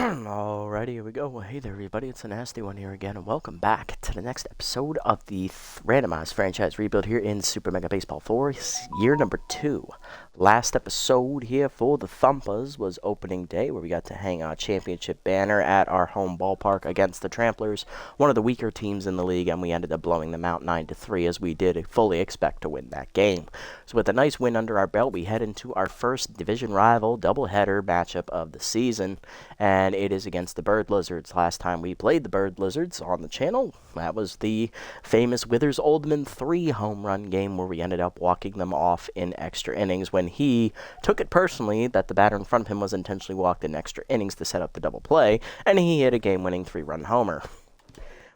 Alrighty, here we go. Well, hey there, everybody. It's a nasty one here again, and welcome back to the next episode of the Randomized franchise rebuild here in Super Mega Baseball 4, year number 2. Last episode here for the Thumpers was opening day, where we got to hang our championship banner at our home ballpark against the Tramplers, one of the weaker teams in the league, and we ended up blowing them out 9-3, as we did fully expect to win that game. So with a nice win under our belt, we head into our first division rival doubleheader matchup of the season, and it is against the Bird Lizards. Last time we played the Bird Lizards on the channel, that was the famous Withers Oldman 3 home run game, where we ended up walking them off in extra innings when he took it personally that the batter in front of him was intentionally walked in extra innings to set up the double play, and he hit a game-winning 3-run homer,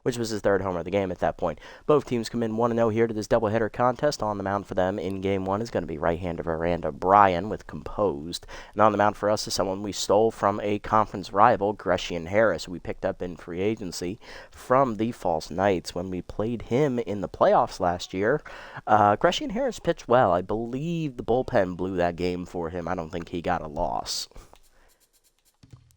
which was his third homer of the game at that point. Both teams come in 1-0 here to this doubleheader contest. On the mound for them in Game 1 is going to be right-hander Veranda Bryan with Composed. And on the mound for us is someone we stole from a conference rival, Grecian Harris, who we picked up in free agency from the False Knights when we played him in the playoffs last year. Grecian Harris pitched well. I believe the bullpen blew that game for him. I don't think he got a loss.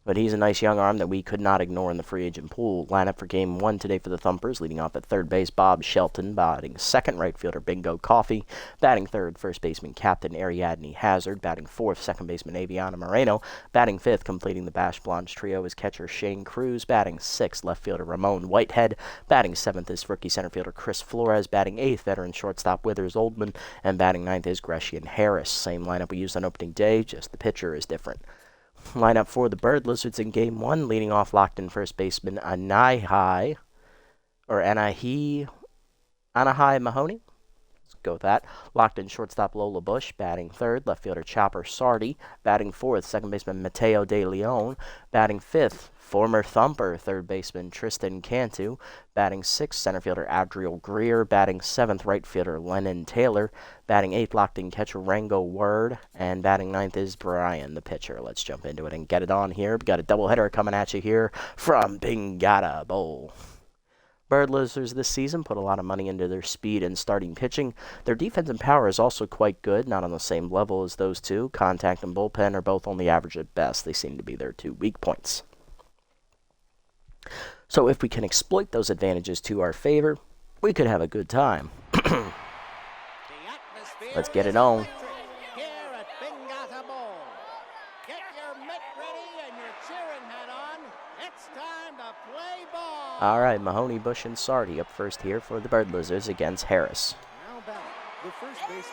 But he's a nice young arm that we could not ignore in the free agent pool. Lineup for Game 1 today for the Thumpers. Leading off at third base, Bob Shelton. Batting second, right fielder Bingo Coffey. Batting third, first baseman Captain Ariadne Hazard. Batting fourth, second baseman Aviana Moreno. Batting fifth, completing the Bash Blanche trio, is catcher Shane Cruz. Batting sixth, left fielder Ramon Whitehead. Batting seventh is rookie center fielder Chris Flores. Batting eighth, veteran shortstop Withers Oldman. And batting ninth is Grecian Harris. Same lineup we used on opening day, just the pitcher is different. Lineup for the Bird Lizards in Game 1, leading off locked in first baseman Anahi Mahoney. Let's go with that. Locked in shortstop Lola Bush. Batting third, left fielder Chopper Sardi. Batting fourth, second baseman Mateo De Leon. Batting fifth, former Thumper third baseman Tristan Cantu. Batting sixth, center fielder Adriel Greer. Batting seventh, right fielder Lennon Taylor. Batting eighth, locked in catcher Rango Word. And batting ninth is Brian, the pitcher. Let's jump into it and get it on here. We got a doubleheader coming at you here from Bingata Bowl. Bird Lizards this season put a lot of money into their speed and starting pitching. Their defense and power is also quite good, not on the same level as those two. Contact and bullpen are both only average at best. They seem to be their two weak points. So if we can exploit those advantages to our favor, we could have a good time. Let's get it on. All right, Mahoney, Bush, and Sardi up first here for the Bird Lizards against Harris. Now batting, the first baseman,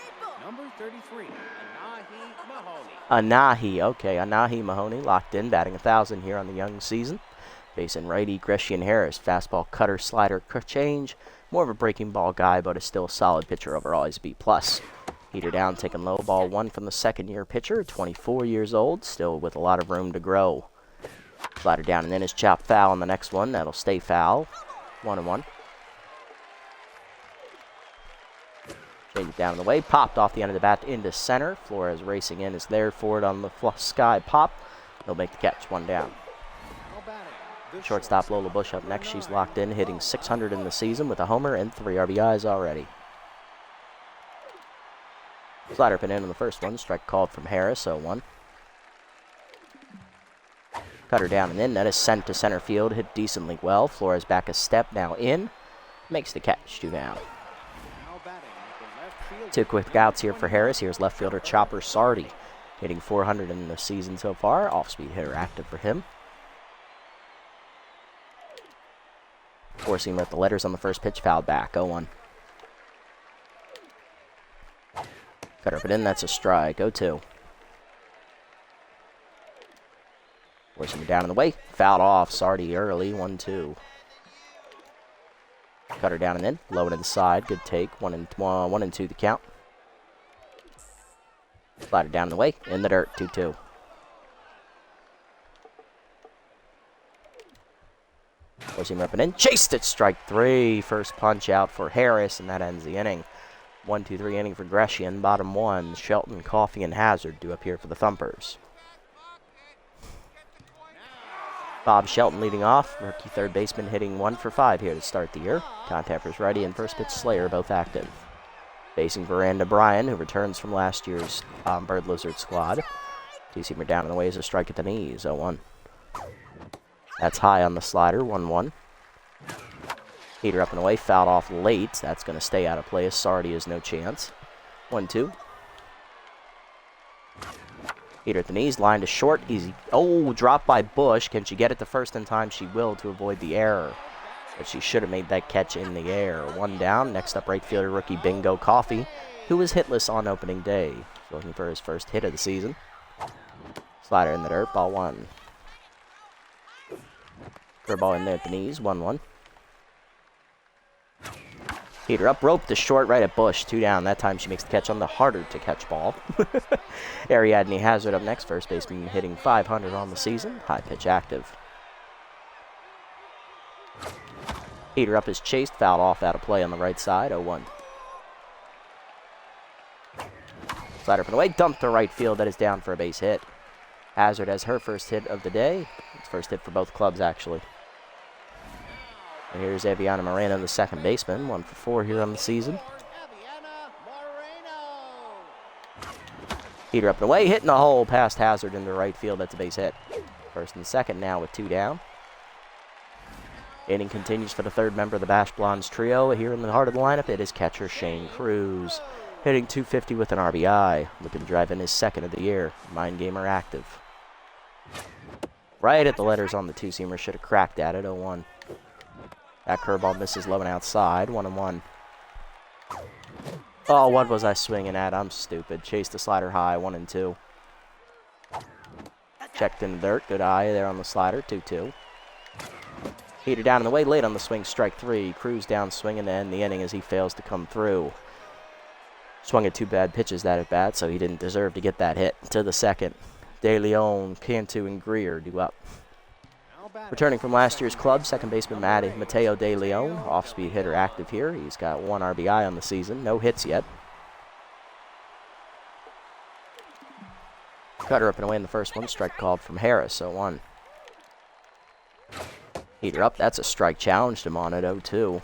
number 33, Anahi Mahoney. Anahi Mahoney locked in, batting 1,000 here on the young season. Facing righty Grecian Harris, fastball, cutter, slider, change. More of a breaking ball guy, but is still a solid pitcher overall. He's B+. Heater down, taking low, ball one from the second-year pitcher, 24 years old, still with a lot of room to grow. Slider down, and then his chop foul on the next one. That'll stay foul. 1-1. Change it down in the way. Popped off the end of the bat into center. Flores racing in is there for it on the sky pop. He'll make the catch. One down. Shortstop Lola Bush up next. She's locked in, hitting 600 in the season with a homer and 3 RBIs already. Slider pin in on the first one. Strike called from Harris, 0-1. Cutter down and in. That is sent to center field. Hit decently well. Flores back a step, now in. Makes the catch. 2 down. 2 quick outs here for Harris. Here's left fielder Chopper Sardi, hitting 400 in the season so far. Off-speed hitter active for him. Four-seamer at the letters on the first pitch. Fouled back. 0-1. Cutter up and in. That's a strike. 0-2. Forcing him down in the way. Fouled off. Sardi early. 1-2. Cutter down and in. Low and inside. Good take. 1-2 the count. Slider down in the way. In the dirt. 2-2. Forcing him up and in. Chased it. Strike 3. First punch out for Harris, and that ends the inning. 1-2-3 inning for Grecian. Bottom 1. Shelton, Coffey, and Hazard due up here for the Thumpers. Bob Shelton leading off. Rookie third baseman hitting 1 for 5 here to start the year. Contappers righty and first pitch Slayer both active. Facing Veranda Bryan, who returns from last year's Bird Lizard squad. Two-seamer down and away is a strike at the knees. 0-1. That's high on the slider, 1-1. Heater up and away, fouled off late. That's going to stay out of play as Sardi has no chance. 1-2. Heater at the knees, line to short, easy. Oh, dropped by Bush. Can she get it the first in time? She will to avoid the error. But she should have made that catch in the air. 1 down. Next up, right fielder rookie Bingo Coffey, who was hitless on opening day. Looking for his first hit of the season. Slider in the dirt, ball 1. Curveball in there at the knees, 1-1. Heater up, rope to short, right at Bush, 2 down. That time she makes the catch on the harder to catch ball. Ariadne Hazard up next, first baseman hitting .500 on the season, high pitch active. Heater up is chased, fouled off out of play on the right side, 0-1. Slider from the way, dumped to right field, that is down for a base hit. Hazard has her first hit of the day. It's first hit for both clubs, actually. And here's Aviana Moreno, the second baseman. 1 for 4 here on the season. Heater up and away, hitting the hole past Hazard into right field. That's a base hit. First and second now with 2 down. Inning continues for the third member of the Bash Blondes trio. Here in the heart of the lineup, it is catcher Shane Cruz, hitting .250 with an RBI. Looking to drive in his second of the year. Mind Gamer active. Right at the letters on the two-seamer. Should have cracked at it, 0-1. That curveball misses low and outside, 1-1. Oh, what was I swinging at? I'm stupid. Chased the slider high, 1-2. Checked in the dirt. Good eye there on the slider, 2-2. Heater down in the way, late on the swing, strike 3. Cruz down swinging to end the inning as he fails to come through. Swung at 2 bad pitches that at bat, so he didn't deserve to get that hit. To the second, De Leon, Cantu, and Greer due up. Returning from last year's club, second baseman Mateo De Leon, off-speed hitter active here. He's got 1 RBI on the season, no hits yet. Cutter up and away in the first one, strike called from Harris, 0-1. Heater up, that's a strike, challenged him on it, 0-2.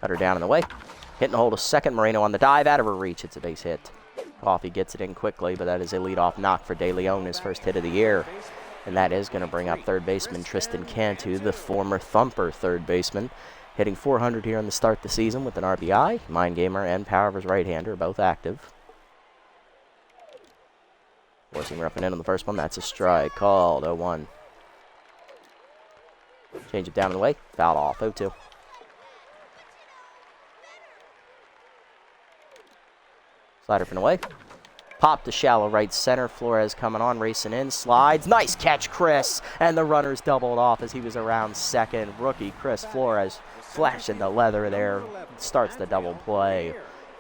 Cutter down in the way, hitting the hole to second. Moreno on the dive, out of her reach, it's a base hit. Coffey gets it in quickly, but that is a leadoff knock for De Leon, his first hit of the year. And that is going to bring up third baseman Tristan Cantu, the former Thumper third baseman, hitting .400 here on the start of the season with an RBI. Mind Gamer and power of his right-hander, both active. Forcing her up and in on the first one, that's a strike, called, 0-1. Change it down in the way, fouled off, 0-2. Slider from away. Pop to shallow right center. Flores coming on, racing in, slides. Nice catch, Chris. And the runners doubled off as he was around second. Rookie Chris Flores flashing the leather there. Starts the double play.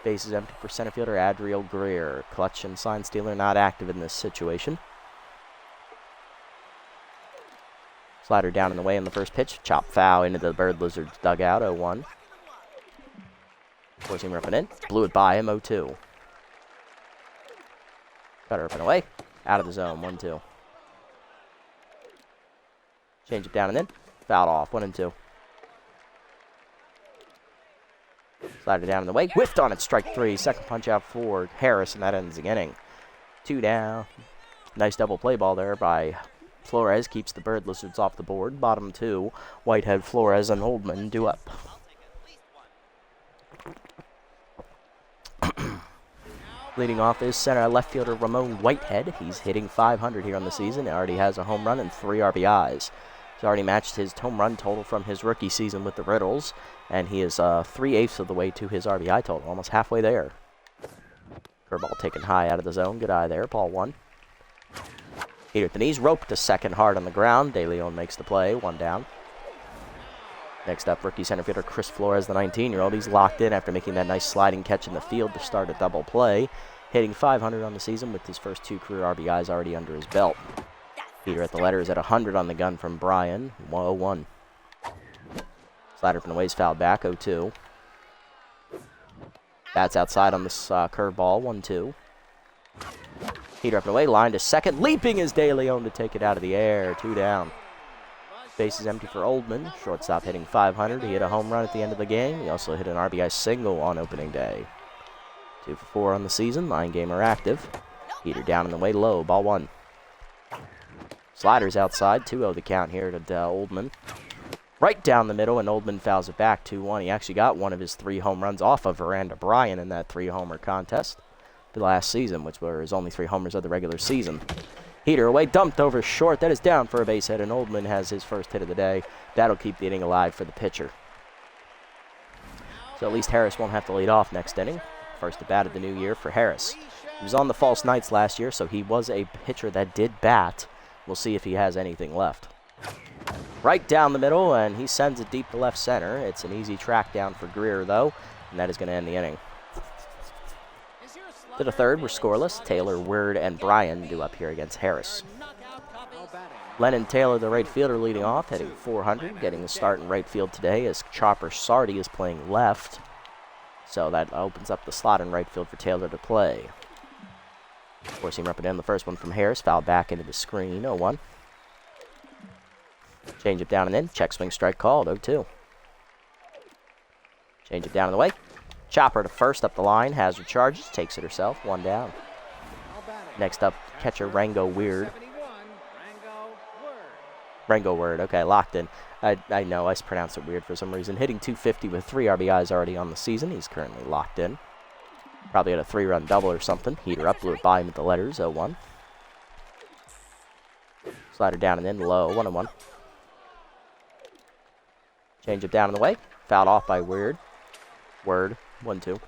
Bases empty for center fielder Adriel Greer. Clutch and sign stealer not active in this situation. Slider down in the way in the first pitch. Chop foul into the Bird Lizards dugout, 0-1. Forcing him up and in. Blew it by him, 0-2. Cutter up and away. Out of the zone, 1-2. Change it down and in. Fouled off, 1-2. Slider down in the way. Whiffed on it, strike 3. Second punch out for Harris, and that ends the inning. 2 down. Nice double play ball there by Flores. Keeps the Bird Lizards off the board. Bottom 2. Whitehead, Flores, and Oldman due up. Leading off is center left fielder Ramon Whitehead. He's hitting .500 here on the season. He already has a home run and 3 RBIs. He's already matched his home run total from his rookie season with the Riddles, and he is 3/8 of the way to his RBI total, almost halfway there. Curveball taken high out of the zone. Good eye there, ball 1. Heater at the knees, rope to second, hard on the ground. De Leon makes the play, 1 down. Next up, rookie center fielder Chris Flores, the 19-year-old. He's locked in after making that nice sliding catch in the field to start a double play. Hitting .500 on the season with his first 2 career RBIs already under his belt. Heater at the letters at 100 on the gun from Brian, 0-1. Slider from the ways fouled back, 0-2. That's outside on this curveball, 1-2. Heater up and away, line to second. Leaping is De Leon to take it out of the air, 2 down. Base is empty for Oldman. Shortstop hitting .500. He hit a home run at the end of the game. He also hit an RBI single on opening day. 2 for 4 on the season. Mind Gamer active. Heater down in the way, low, ball 1. Sliders outside, 2-0 the count here to Oldman. Right down the middle, and Oldman fouls it back, 2-1. He actually got one of his 3 home runs off of Veranda Bryan in that 3-homer contest the last season, which were his only 3 homers of the regular season. Heater away, dumped over short. That is down for a base hit, and Oldman has his first hit of the day. That'll keep the inning alive for the pitcher. So at least Harris won't have to lead off next inning. First at bat of the new year for Harris. He was on the False Knights last year, so he was a pitcher that did bat. We'll see if he has anything left. Right down the middle, and he sends it deep to left center. It's an easy track down for Greer, though, and that is going to end the inning. To the third, we're scoreless. Taylor, Word, and Bryan due up here against Harris. Lennon Taylor, the right fielder, leading off, hitting .400, getting the start in right field today as Chopper Sardi is playing left. So that opens up the slot in right field for Taylor to play. Four-seam up and in. The first one from Harris, fouled back into the screen, 0-1. Change it down and in. Check swing strike called, 0-2. Change it down and away. Chopper to first up the line. Hazard charges, takes it herself, 1 down. Next up, catcher Rango Weird. Rango Word, okay, locked in. I know, I pronounced it weird for some reason. Hitting .250 with 3 RBIs already on the season. He's currently locked in. Probably had a 3-run double or something. Heater up, blew it by him with the letters, 0-1. Slider down and in, low, 1-1. Change it down in the way. Fouled off by Weird. Word, 1-2.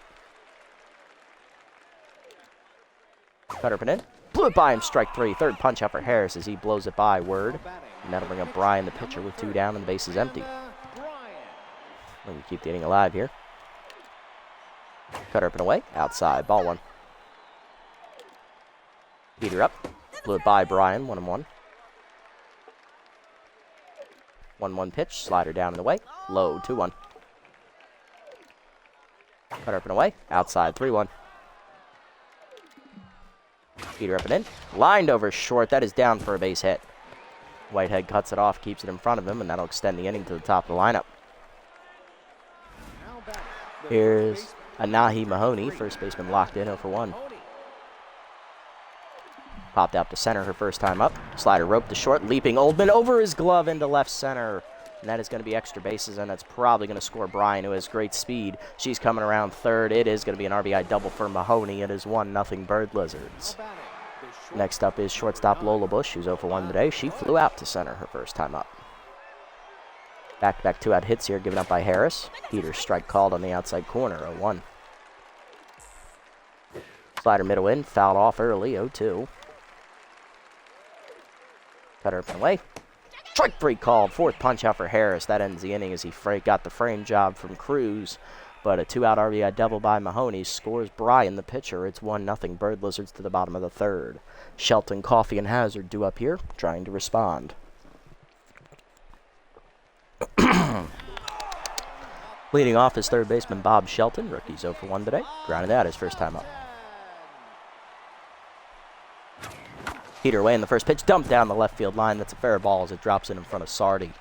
Cutter up and in. Blew it by him, strike 3. Third punch out for Harris as he blows it by Word. And that'll bring up Bryan, the pitcher, with 2 down and the base is empty. We keep the inning alive here. Cutter up and away. Outside, ball 1. Heater up. Blew it by Bryan, 1-1. 1-1 pitch. Slider down and away. Low, 2-1. Cutter up and away. Outside, 3-1. Heater up and in. Lined over short. That is down for a base hit. Whitehead cuts it off, keeps it in front of him, and that'll extend the inning to the top of the lineup. Here's Anahi Mahoney, first baseman locked in, 0-1. Popped out to center her first time up. Slider roped to short, leaping Oldman over his glove into left center. And that is going to be extra bases, and that's probably going to score Bryan, who has great speed. She's coming around third. It is going to be an RBI double for Mahoney. It is 1-0 Bird Lizards. Next up is shortstop Lola Bush, who's 0-1 today. She flew out to center her first time up. Back-to-back 2-out hits here given up by Harris. Heater strike called on the outside corner, 0-1. Slider middle in, fouled off early, 0-2. Cutter up and away. Strike 3 called. Fourth punch out for Harris. That ends the inning as he got the frame job from Cruz. But a 2-out RBI double by Mahoney scores Bryan, the pitcher. It's 1-0 Bird Lizards to the bottom of the third. Shelton, Coffey, and Hazard due up here, trying to respond. Leading off is third baseman Bob Shelton. Rookie's 0-1 today. Grounded out his first time up. Heater away in the first pitch. Dumped down the left field line. That's a fair ball as it drops in front of Sardi.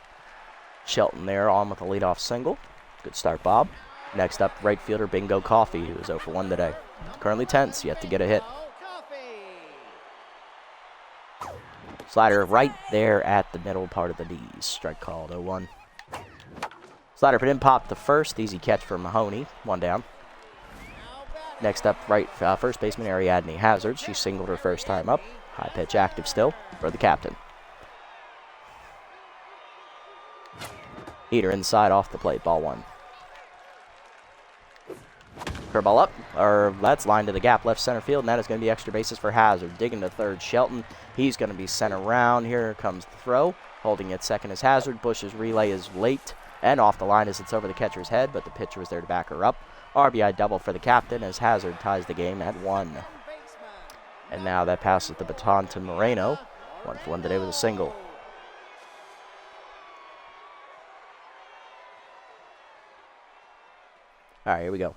Shelton there on with a leadoff single. Good start, Bob. Next up, right fielder Bingo Coffey, who is 0-1 today. Currently tense, yet to get a hit. Slider right there at the middle part of the knees. Strike called, 0-1. Slider put in, popped the first. Easy catch for Mahoney. 1 down. Next up, right first baseman Ariadne Hazard. She singled her first time up. High pitch active still for the captain. Heater inside off the plate, ball 1. Curveball up, or that's lined to the gap left center field, and that is going to be extra bases for Hazard. Digging to third, Shelton. He's going to be sent around. Here comes the throw. Holding at second is Hazard. Bush's relay is late and off the line as it's over the catcher's head, but the pitcher was there to back her up. RBI double for the captain as Hazard ties the game at 1. And now that passes the baton to Moreno. 1-for-1 today with a single. All right, here we go.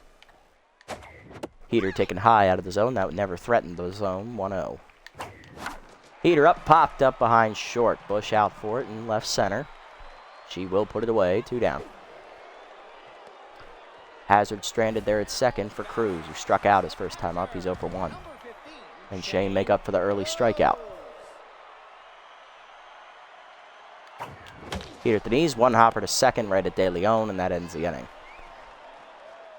Heater taken high out of the zone. That would never threaten the zone. 1-0. Heater up, popped up behind short. Bush out for it in left center. She will put it away. 2 down. Hazard stranded there at second for Cruz, who struck out his first time up. He's 0-for-1. And Shane make up for the early strikeout. Heater at the knees, one hopper to second, right at De Leon, and that ends the inning.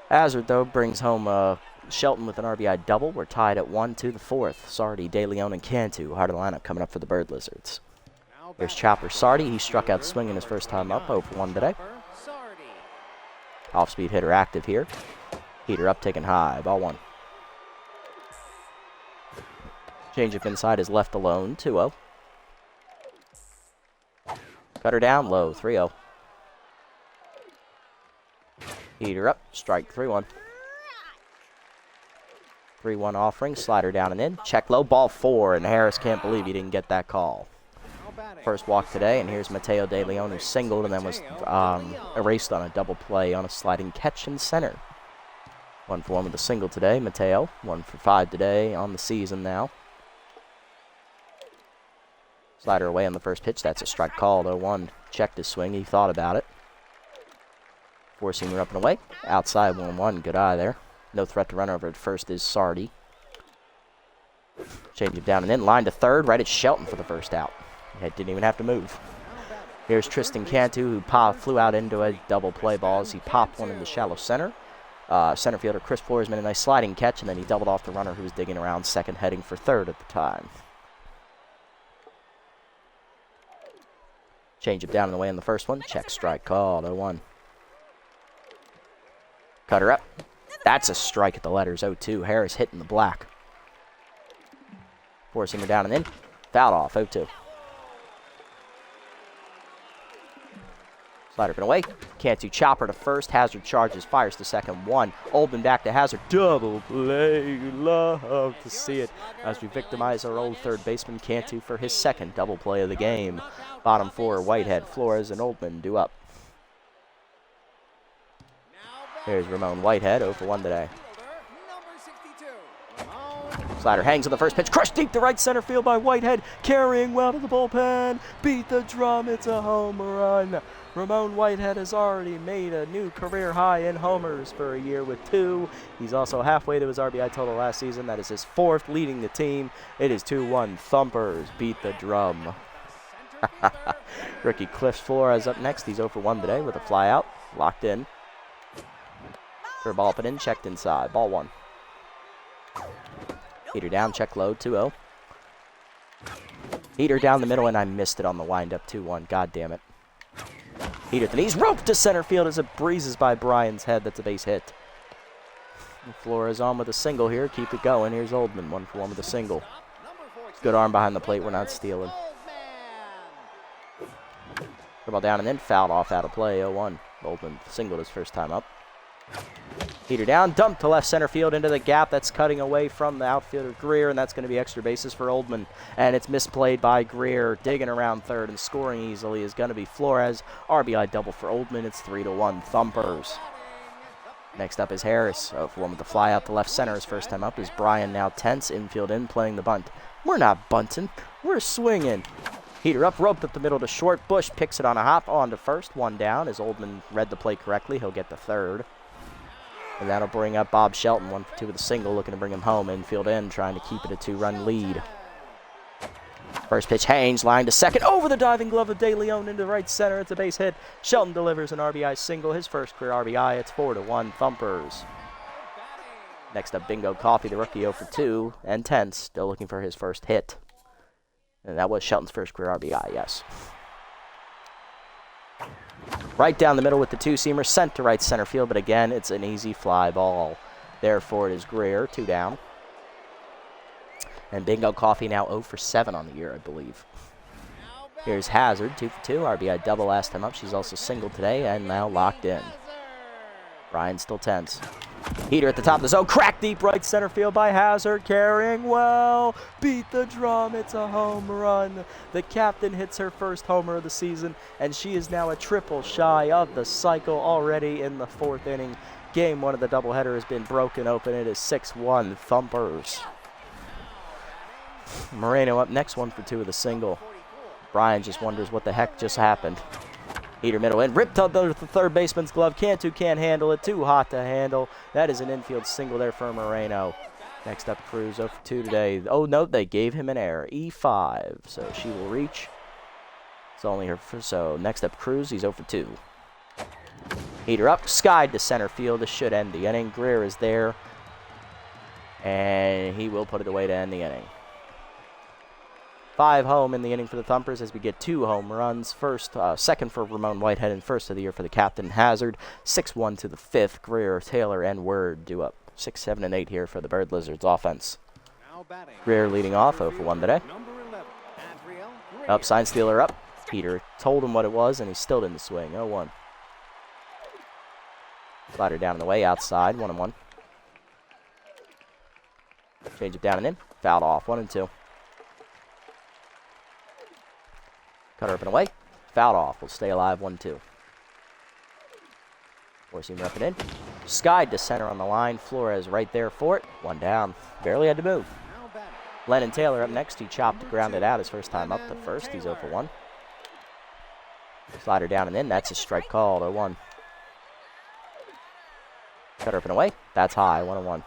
Hazard, though, brings home Shelton with an RBI double. We're tied at 1 to the fourth. Sardi, De Leon, and Cantu, heart of the lineup, coming up for the Bird Lizards. Here's Chopper Sardi. He struck out swinging his first time up, 0 for 1 today. Off-speed hitter active here. Heater up, taking high, ball 1. Changeup inside is left alone, 2-0. Cutter down low, 3-0. Heater up, strike 3-1. 3-1 offering, slider down and in. Check low, ball 4, and Harris can't believe he didn't get that call. First walk today, and here's Mateo De Leon, who singled and then was erased on a double play on a sliding catch in center. 1 for 1 with a single today, Mateo. 1 for 5 today on the season now. Slider away on the first pitch. That's a strike called. 0-1. Checked his swing. He thought about it. Four-seamer up and away. Outside 1-1. Good eye there. No threat to run over at first is Sardi. Change it down and in. Line to third. Right at Shelton for the first out. He didn't even have to move. Here's Tristan Cantu, who flew out into a double play ball as he popped one into shallow center. Center fielder Chris Flores made a nice sliding catch, and then he doubled off the runner who was digging around second, heading for third at the time. Change it down and away in the first one. Check strike called. 0-1. Cutter up. That's a strike at the letters. 0-2. Harris hitting the black. Four-seamer down and in. Fouled off. 0-2. Slider up and away. Cantu chopper to first. Hazard charges. Fires to second. 1. Oldman back to Hazard. Double play. You love to see it as we victimize our old third baseman Cantu for his second double play of the game. Bottom 4, Whitehead, Flores, and Oldman due up. Here's Ramon Whitehead, 0 for 1 today. Slider hangs on the first pitch. Crushed deep to right center field by Whitehead. Carrying well to the bullpen. Beat the drum. It's a home run. Ramon Whitehead has already made a new career high in homers for a year with 2. He's also halfway to his RBI total last season. That is his 4th, leading the team. It is 2-1. Thumpers beat the drum. Rookie Cliff Flores up next. He's 0 for 1 today with a fly out. Locked in. Curveball up and in. Checked inside. Ball 1. Heater down. Check low. 2-0. Heater down the middle, and I missed it on the windup. 2-1. God damn it. Heater at the knees. Rope to center field as it breezes by Brian's head. That's a base hit. Flores on with a single here. Keep it going. Here's Oldman. 1 for 1 with a single. Good arm behind the plate. We're not stealing. Ball down and then fouled off out of play. 0-1. Oldman singled his first time up. Heater down, dumped to left center field into the gap. That's cutting away from the outfielder Greer, and that's going to be extra bases for Oldman. And it's misplayed by Greer. Digging around third and scoring easily is going to be Flores. RBI double for Oldman. It's 3-1. Thumpers. Next up is Harris. 0 for 1 with the fly out to left center. His first time up is Brian, now tense, infield in, playing the bunt. We're not bunting. We're swinging. Heater up, roped up the middle to short. Bush picks it on a hop on to first. 1 down. As Oldman read the play correctly, he'll get the third. And that'll bring up Bob Shelton, 1 for 2 with a single, looking to bring him home. Infield in, trying to keep it a 2-run lead. First pitch, Haynes, line to second. Over the diving glove of De Leon into right center. It's a base hit. Shelton delivers an RBI single, his first career RBI. It's 4-1, Thumpers. Next up, Bingo Coffee, the rookie, 0 for 2, and tense, still looking for his first hit. And that was Shelton's first career RBI, yes. Right down the middle with the 2-seamer, sent to right center field, but again, it's an easy fly ball. Therefore, it is Greer, 2 down. And Bingo Coffee now 0 for 7 on the year, I believe. Here's Hazard, 2 for 2, RBI double last time up. She's also single today and now locked in. Brian still tense. Heater at the top of the zone, cracked deep right center field by Hazard, carrying well, beat the drum, it's a home run. The captain hits her first homer of the season, and she is now a triple shy of the cycle already in the 4th inning. Game 1 of the doubleheader has been broken open. It is 6-1, Thumpers. Moreno up next, 1 for 2 with a single. Brian just wonders what the heck just happened. Heater middle in, ripped up the third baseman's glove. Cantu can't handle it, too hot to handle. That is an infield single there for Moreno. Next up, Cruz, 0 for 2 today. Oh, no, they gave him an error. E5, so she will reach. It's only her first, so next up, Cruz. He's 0 for 2. Heater up, skied to center field. This should end the inning. Greer is there, and he will put it away to end the inning. 5 home in the inning for the Thumpers as we get 2 home runs. Second for Ramon Whitehead and first of the year for the captain Hazard. 6-1 to the 5th. Greer, Taylor, and Word due up 6, 7, and 8 here for the Bird Lizards offense. Greer leading off 0 for 1 today. Up, sign stealer up. Peter told him what it was, and he still didn't swing. 0-1. Slider down in the way, outside, 1-1. Change it down and in. Fouled off, 1-2. Cutter up and away. Fouled off. Will stay alive, 1-2. Four-seamer up and in. Skied to center on the line. Flores right there for it. 1 down. Barely had to move. Lennon Taylor up next. He chopped, grounded out his first time up to first. He's 0 for 1. Slider down and in. That's a strike called, 0-1. Cutter up and away. That's high, 1-1.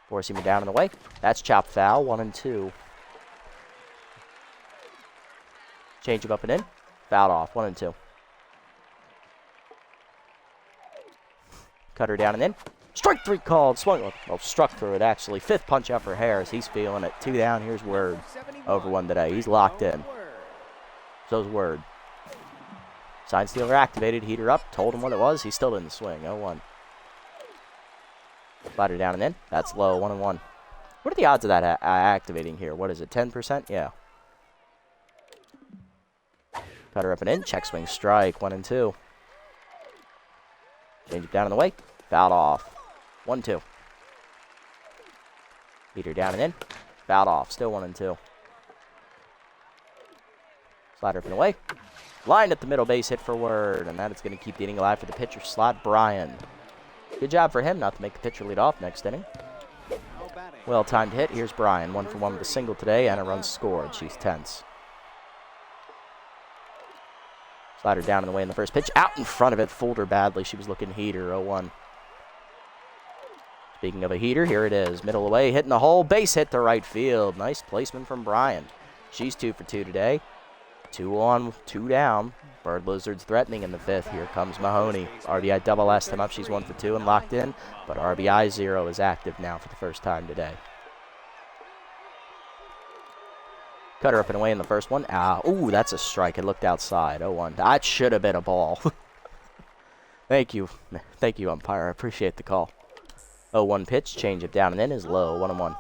Four-seamer down and away. That's chopped foul, 1-2. Change him up and in. Fouled off, 1-2. Cutter down and in. Strike 3 called. Swung, well, struck through it actually. 5th punch out for Harris. He's feeling it. 2 down. Here's Word. Over 1 today. He's locked in. So's Word. Sign stealer activated. Heater up. Told him what it was. He still didn't swing. 0-1. Slider down and in. That's low. 1-1. What are the odds of that activating here? What is it? 10%? Yeah. Cutter up and in. Check swing strike. 1-2. Change it down in the way. Fouled off. 1-2. Heater down and in. Fouled off. Still 1-2. Slider up and away. Lined at the middle base hit for Word, and that is going to keep the inning alive for the pitcher slot, Brian. Good job for him not to make the pitcher lead off next inning. Well-timed hit. Here's Brian. 1 for 1 with a single today and a run scored. She's tense. Slider down in the way in the first pitch. Out in front of it. Fooled her badly. She was looking heater. 0-1. Speaking of a heater, here it is. Middle away. Hitting the hole. Base hit to right field. Nice placement from Brian. She's 2 for 2 today. 2 on, 2 down. Bird Lizards threatening in the 5th. Here comes Mahoney. RBI double last time up. She's 1 for 2 and locked in. But RBI 0 is active now for the first time today. Cutter up and away in the first one. Ooh, that's a strike. It looked outside. 0-1. That should have been a ball. Thank you. Thank you, umpire. I appreciate the call. 0-1 pitch. Change it down and in is low. 1-1.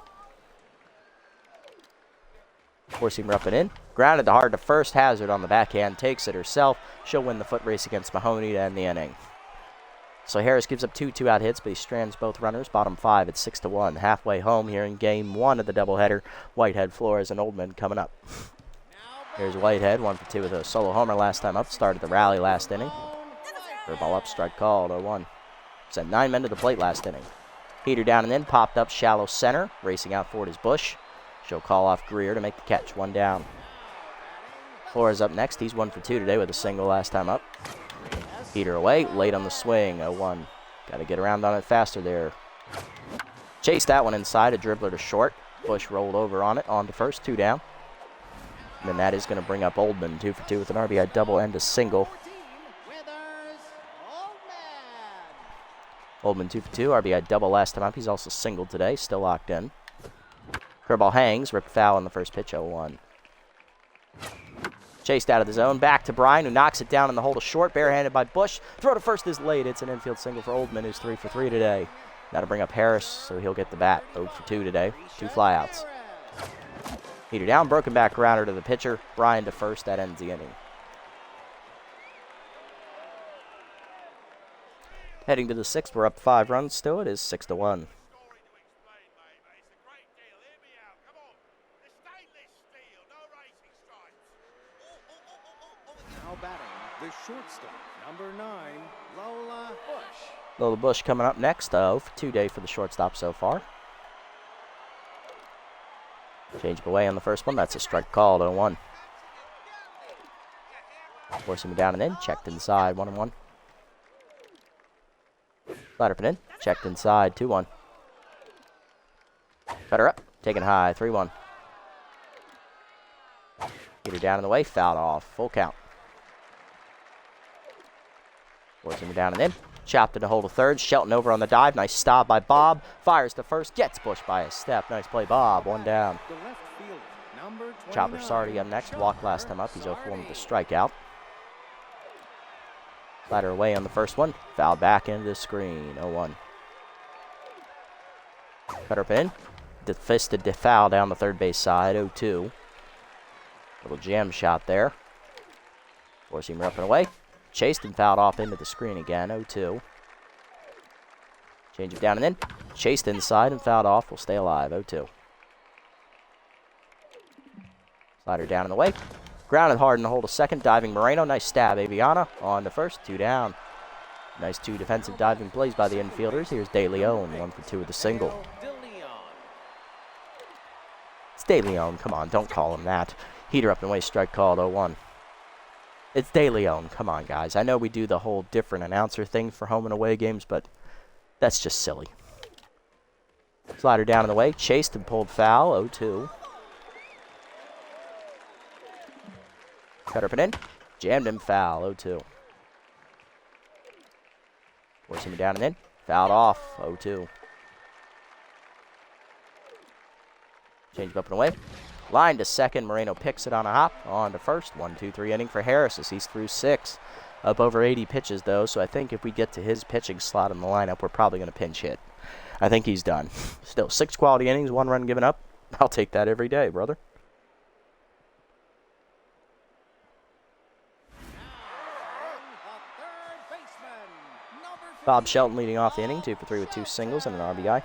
Four-seamer up and in. Grounded to hard to first. Hazard on the backhand. Takes it herself. She'll win the foot race against Mahoney to end the inning. So Harris gives up 2 2-out hits, but he strands both runners. Bottom 5 at 6-1. Halfway home here in Game 1 of the doubleheader. Whitehead, Flores, and Oldman coming up. Here's Whitehead. 1 for 2 with a solo homer last time up. Started the rally last inning. Curveball up. Strike called. 0-1. Sent 9 men to the plate last inning. Heater down and in. Popped up shallow center. Racing out for it is Bush. She'll call off Greer to make the catch. 1 down. Flores up next. He's 1 for 2 today with a single last time up. Heater away. Late on the swing. 0-1. Got to get around on it faster there. Chased that one inside. A dribbler to short. Bush rolled over on it. On to first. 2 down. And then that is going to bring up Oldman. 2 for 2 with an RBI double and a single. Oldman 2 for 2. RBI double last time up. He's also singled today. Still locked in. Curveball hangs. Ripped foul in the first pitch. 0-1. Chased out of the zone. Back to Brian, who knocks it down in the hole to short. Barehanded by Bush. Throw to first is late. It's an infield single for Oldman, who's 3 for 3 today. Now to bring up Harris, so he'll get the bat. 0 for 2 today. 2 flyouts. Heater down. Broken back grounder to the pitcher. Brian to first. That ends the inning. Heading to the 6th. We're up 5 runs still. It is 6-1. The shortstop, number 9, Lola Bush. Lola Bush coming up next. 0 for 2 day for the shortstop so far. Change away on the first one. That's a strike called. 0-1. Forcing him down and in. Checked inside. 1-1. Slider up and in. Checked inside. 2-1. Cutter up. Taken high. 3-1. Heater down in the way, fouled off. Full count. Forcing him down and in. Chopped in to hold a third. Shelton over on the dive. Nice stop by Bob. Fires to first. Gets pushed by a step. Nice play, Bob. One down. Chopper Sardi up next. Walked last time up. He's 0 for 1 with the strikeout. Slider away on the first one. Foul back into the screen. 0-1. Cutter pin. Fisted to foul down the third base side. 0-2. Little jam shot there. Forcing him up and away. Chased and fouled off into the screen again. 0-2. Change it down and in. Chased inside and fouled off. Will stay alive. 0-2. Slider down in the way. Grounded hard in the hold a second. Diving Moreno. Nice stab. Aviana on the first. 2 down. Nice 2 defensive diving plays by the infielders. Here's De Leon. 1 for 2 with a single. It's De Leon. Come on. Don't call him that. Heater up and away. Strike called. 0-1. It's De Leon. Come on, guys. I know we do the whole different announcer thing for home and away games, but that's just silly. Slider down in the way. Chased and pulled foul. 0-2. Cutter up and in. Jammed him foul. 0-2. Forcing him down and in. Fouled off. 0-2. Change him up and away. Line to second. Moreno picks it on a hop. On to first. 1-2-3 inning for Harris as he's through 6. Up over 80 pitches, though, so I think if we get to his pitching slot in the lineup, we're probably going to pinch hit. I think he's done. Still, 6 quality innings, 1 run given up. I'll take that every day, brother. Bob Shelton leading off the inning, 2 for 3 with 2 singles and an RBI.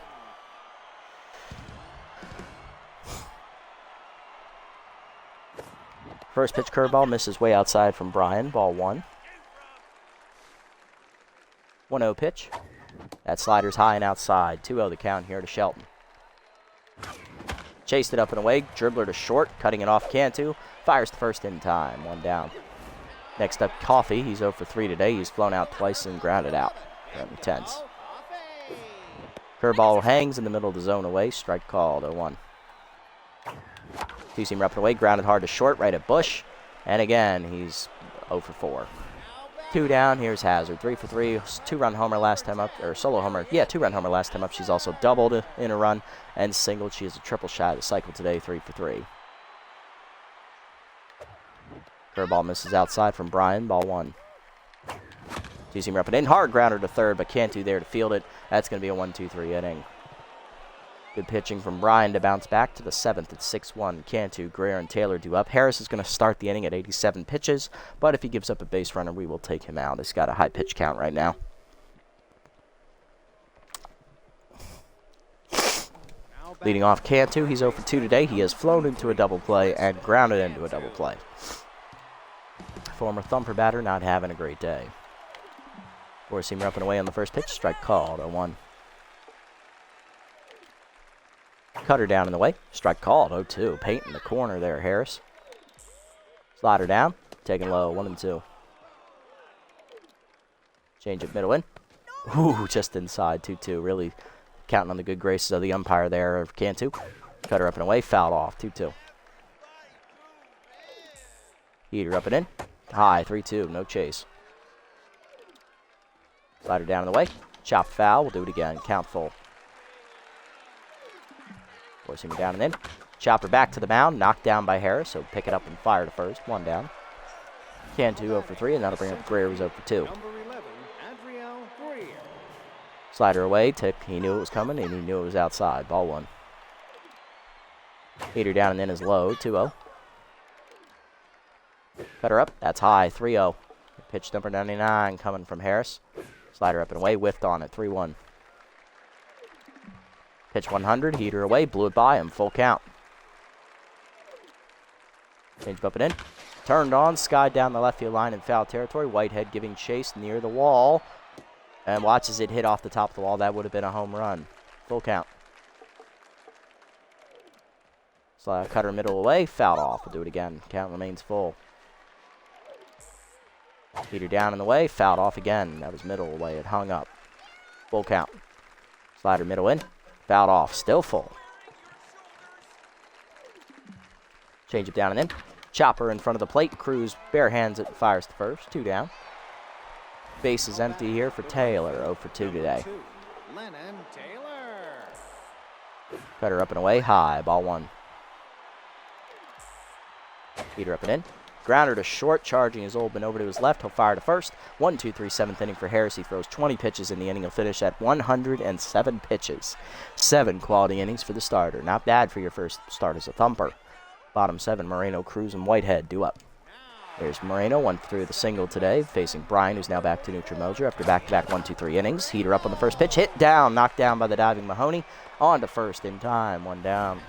First pitch curveball misses way outside from Brian. Ball 1. 1-0 pitch. That slider's high and outside. 2-0 the count here to Shelton. Chased it up and away. Dribbler to short. Cutting it off Cantu. Fires the first in time. 1 down. Next up, Coffey. He's 0 for 3 today. He's flown out twice and grounded out. Tense. Curveball hangs in the middle of the zone away. Strike called. 0-1. Two-seam up and away. Grounded hard to short. Right at Bush. And again, he's 0 for 4. 2 down. Here's Hazard. 3 for 3. 2-run homer last time up. Or solo homer. Yeah, 2-run homer last time up. She's also doubled in a run and singled. She has a triple shot of the cycle today. 3 for 3. Curveball misses outside from Brian. Ball 1. Two-seam up and in. Hard grounder to third, but Cantu there to field it. That's going to be a 1-2-3 inning. Good pitching from Brian to bounce back to the 7th at 6-1. Cantu, Greer, and Taylor do up. Harris is going to start the inning at 87 pitches, but if he gives up a base runner, we will take him out. He's got a high pitch count right now. Leading off Cantu, he's 0 for 2 today. He has flown into a double play and grounded into a double play. Former Thumper batter not having a great day. Four-seamer up and away on the first pitch. Strike called. 0-1. Cutter down in the way. Strike called. 0-2. Paint in the corner there, Harris. Slider down. Taking low. 1-2. Change it middle in. Ooh, just inside. 2-2. Really counting on the good graces of the umpire there of Cantu. Cutter up and away. Fouled off. 2-2. Heater up and in. High. 3-2. No chase. Slider down in the way. Chop foul. We'll do it again. Count full. Forcing it down and in. Chopper back to the mound. Knocked down by Harris, so pick it up and fire to first. 1 down. Cantu 0 for 3, and that'll bring up Greer, who's 0 for 2. Slider away. Tip. He knew it was coming, and he knew it was outside. Ball 1. Heater down and in is low. 2-0. Cutter up. That's high. 3-0. Pitch number 99 coming from Harris. Slider up and away. Whiffed on it. 3-1. Pitch 100. Heater away. Blew it by him. Full count. Change up and in. Turned on. Skied down the left field line in foul territory. Whitehead giving chase near the wall. And watches it hit off the top of the wall. That would have been a home run. Full count. Cutter middle away. Fouled off. We'll do it again. Count remains full. Heater down in the way. Fouled off again. That was middle away. It hung up. Full count. Slider middle in. Fouled off. Still full. Change it down and in. Chopper in front of the plate. Cruz bare hands it, fires the first. 2 down. Base is empty here for Taylor. 0 for 2 today. Cutter up and away. High. Ball 1. Heater up and in. Grounder to short. Charging his Oldman over to his left. He'll fire to first. 1, 2, 3, 7th inning for Harris. He throws 20 pitches in the inning. He'll finish at 107 pitches. 7 quality innings for the starter. Not bad for your first start as a thumper. Bottom 7, Moreno, Cruz, and Whitehead due up. There's Moreno, 1 for 3 with a single today, facing Bryan, who's now back to neutral mojo after back-to-back 1, 2, 3 innings. Heater up on the first pitch, hit down, knocked down by the diving Mahoney. On to first in time, 1 down.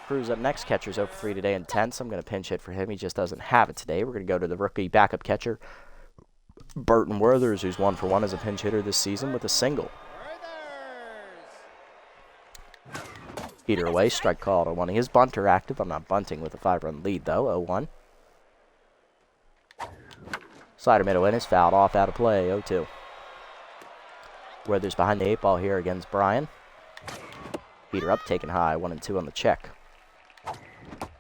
Cruz up next, catcher's 0 for 3 today, intense. I'm going to pinch hit for him. He just doesn't have it today. We're going to go to the rookie backup catcher, Burton Werthers, who's 1 for 1 as a pinch hitter this season with a single. Heater away, strike called on 1. His bunter active. I'm not bunting with a 5-run lead, though. 0-1. Slider middle in is fouled off, out of play. 0-2. Werthers behind the 8 ball here against Bryan. Heater up, taken high. 1 and 2 on the check.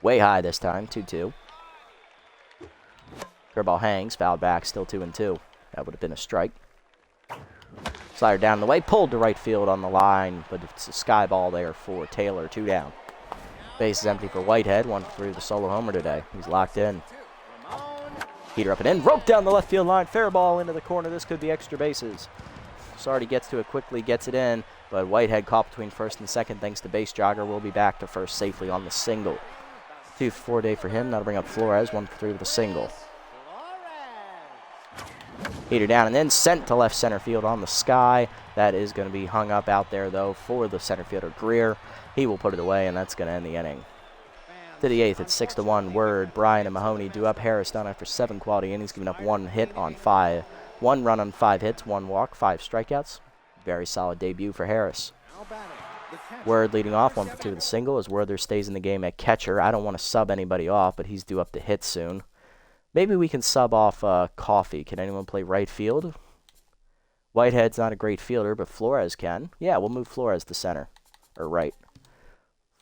Way high this time. 2-2. Curveball hangs, fouled back, still 2 and 2. That would have been a strike. Slider down the way, pulled to right field on the line, but it's a sky ball there for Taylor. 2 down. Base is empty for Whitehead. 1 for 3 with a solo homer today. He's locked in. Heater up and in, rope down the left field line, fair ball into the corner. This could be extra bases. Sardi gets to it quickly, gets it in, but Whitehead caught between first and second thanks to base jogger. Will be back to first safely on the single. 2 for 4 day for him. That'll bring up Flores. 1 for 3 with a single. Heater down and in, sent to left center field on the sky. That is going to be hung up out there, though, for the center fielder Greer. He will put it away, and that's going to end the inning. To the 8th, it's 6-1. Word, Bryan and Mahoney due up. Harris done after 7 quality innings, giving up 1 hit on 5. 1 run on 5 hits, 1 walk, 5 strikeouts. Very solid debut for Harris. Word leading off, 1 for 2 with a single, as Werther stays in the game at catcher. I don't want to sub anybody off, but he's due up to hit soon. Maybe we can sub off Coffee. Can anyone play right field? Whitehead's not a great fielder, but Flores can. Yeah, we'll move Flores to center, or right.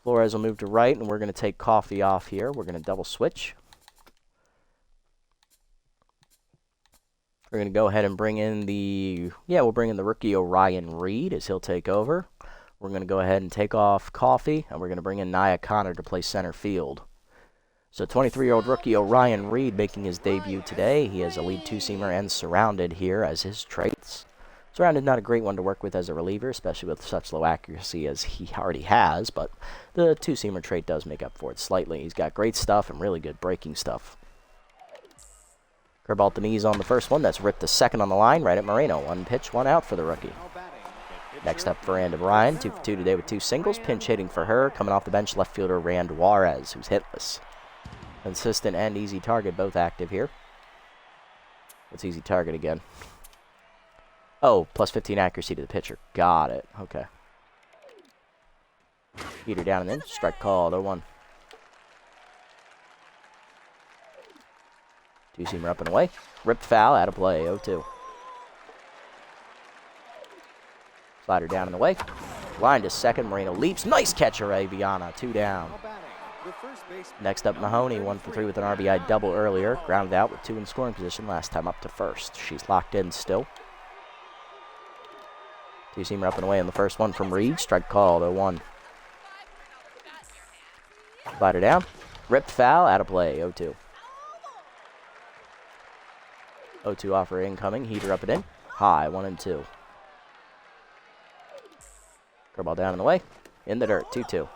Flores will move to right, and we're going to take Coffee off here. We're going to double switch. We're going to go ahead and bring in the, we'll bring in the rookie Orion Reed as he'll take over. We're going to go ahead and take off Coffee, and we're going to bring in Nia Connor to play center field. So 23-year-old rookie Orion Reed making his debut today. He has a lead 2-seamer and surrounded here as his traits. Surrounded, not a great one to work with as a reliever, especially with such low accuracy as he already has, but the 2-seamer trait does make up for it slightly. He's got great stuff and really good breaking stuff. Curveball to knees on the first one. That's ripped to second on the line, right at Moreno. 1 pitch, 1 out for the rookie. Next up, Veranda Bryan, 2 for 2 today with 2 singles. Pinch hitting for her. Coming off the bench, left fielder Rand Juarez, who's hitless. Consistent and easy target, both active here. What's easy target again? Oh, plus 15 accuracy to the pitcher. Got it. Okay. Heater down and in. Strike called. 0-1. 2-seamer up and away. Ripped foul. Out of play. 0-2. Slider down and away. Line to second. Moreno leaps. Nice catch, Viana. 2 down. Next up, Mahoney. 1 for 3 with an RBI double earlier. Grounded out with 2 in scoring position. Last time up to first. She's locked in still. 2-seamer up and away on the first one from Reed. Strike called. 0-1. Slider down. Ripped foul. Out of play. 0-2. 0-2 offer incoming. Heater up and in. High. 1 and 2. Curveball down and away. In the dirt. 2-2.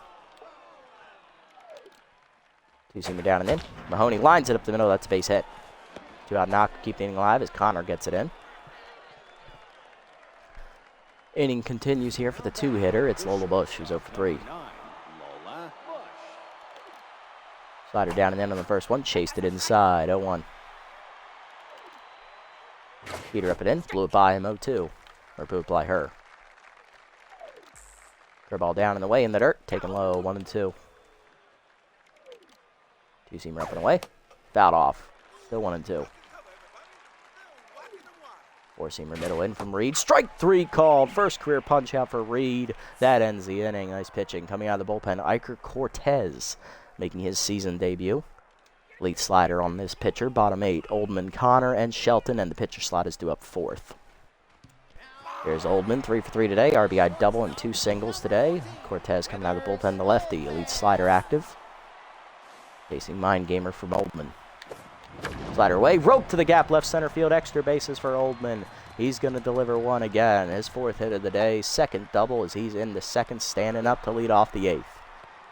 2-seamer down and in. Mahoney lines it up the middle. That's a base hit. 2-out knock. Keep the inning alive as Connor gets it in. Inning continues here for the 2-hitter. It's Lola Bush, who's 0 for 3. Slider down and in on the first one. Chased it inside. 0-1. Heater up and in. Blew it by him. 0-2. Or blew it by her. Curveball down in the way in the dirt. Taken low. 1 and 2. 2-seamer up and away. Fouled off. Still 1 and 2. 4-seamer middle in from Reed. Strike 3 called. First career punch out for Reed. That ends the inning. Nice pitching coming out of the bullpen. Iker Cortez making his season debut. Lead slider on this pitcher. Bottom 8, Oldman, Connor, and Shelton, and the pitcher slot is due up 4th. Here's Oldman, 3 for 3 today. RBI double and 2 singles today. Cortez coming out of the bullpen, the lefty. Elite slider active. Facing Mind Gamer from Oldman. Slider away, rope to the gap, left center field. Extra bases for Oldman. He's going to deliver one again. His 4th hit of the day. 2nd double as he's in the 2nd, standing up to lead off the 8th.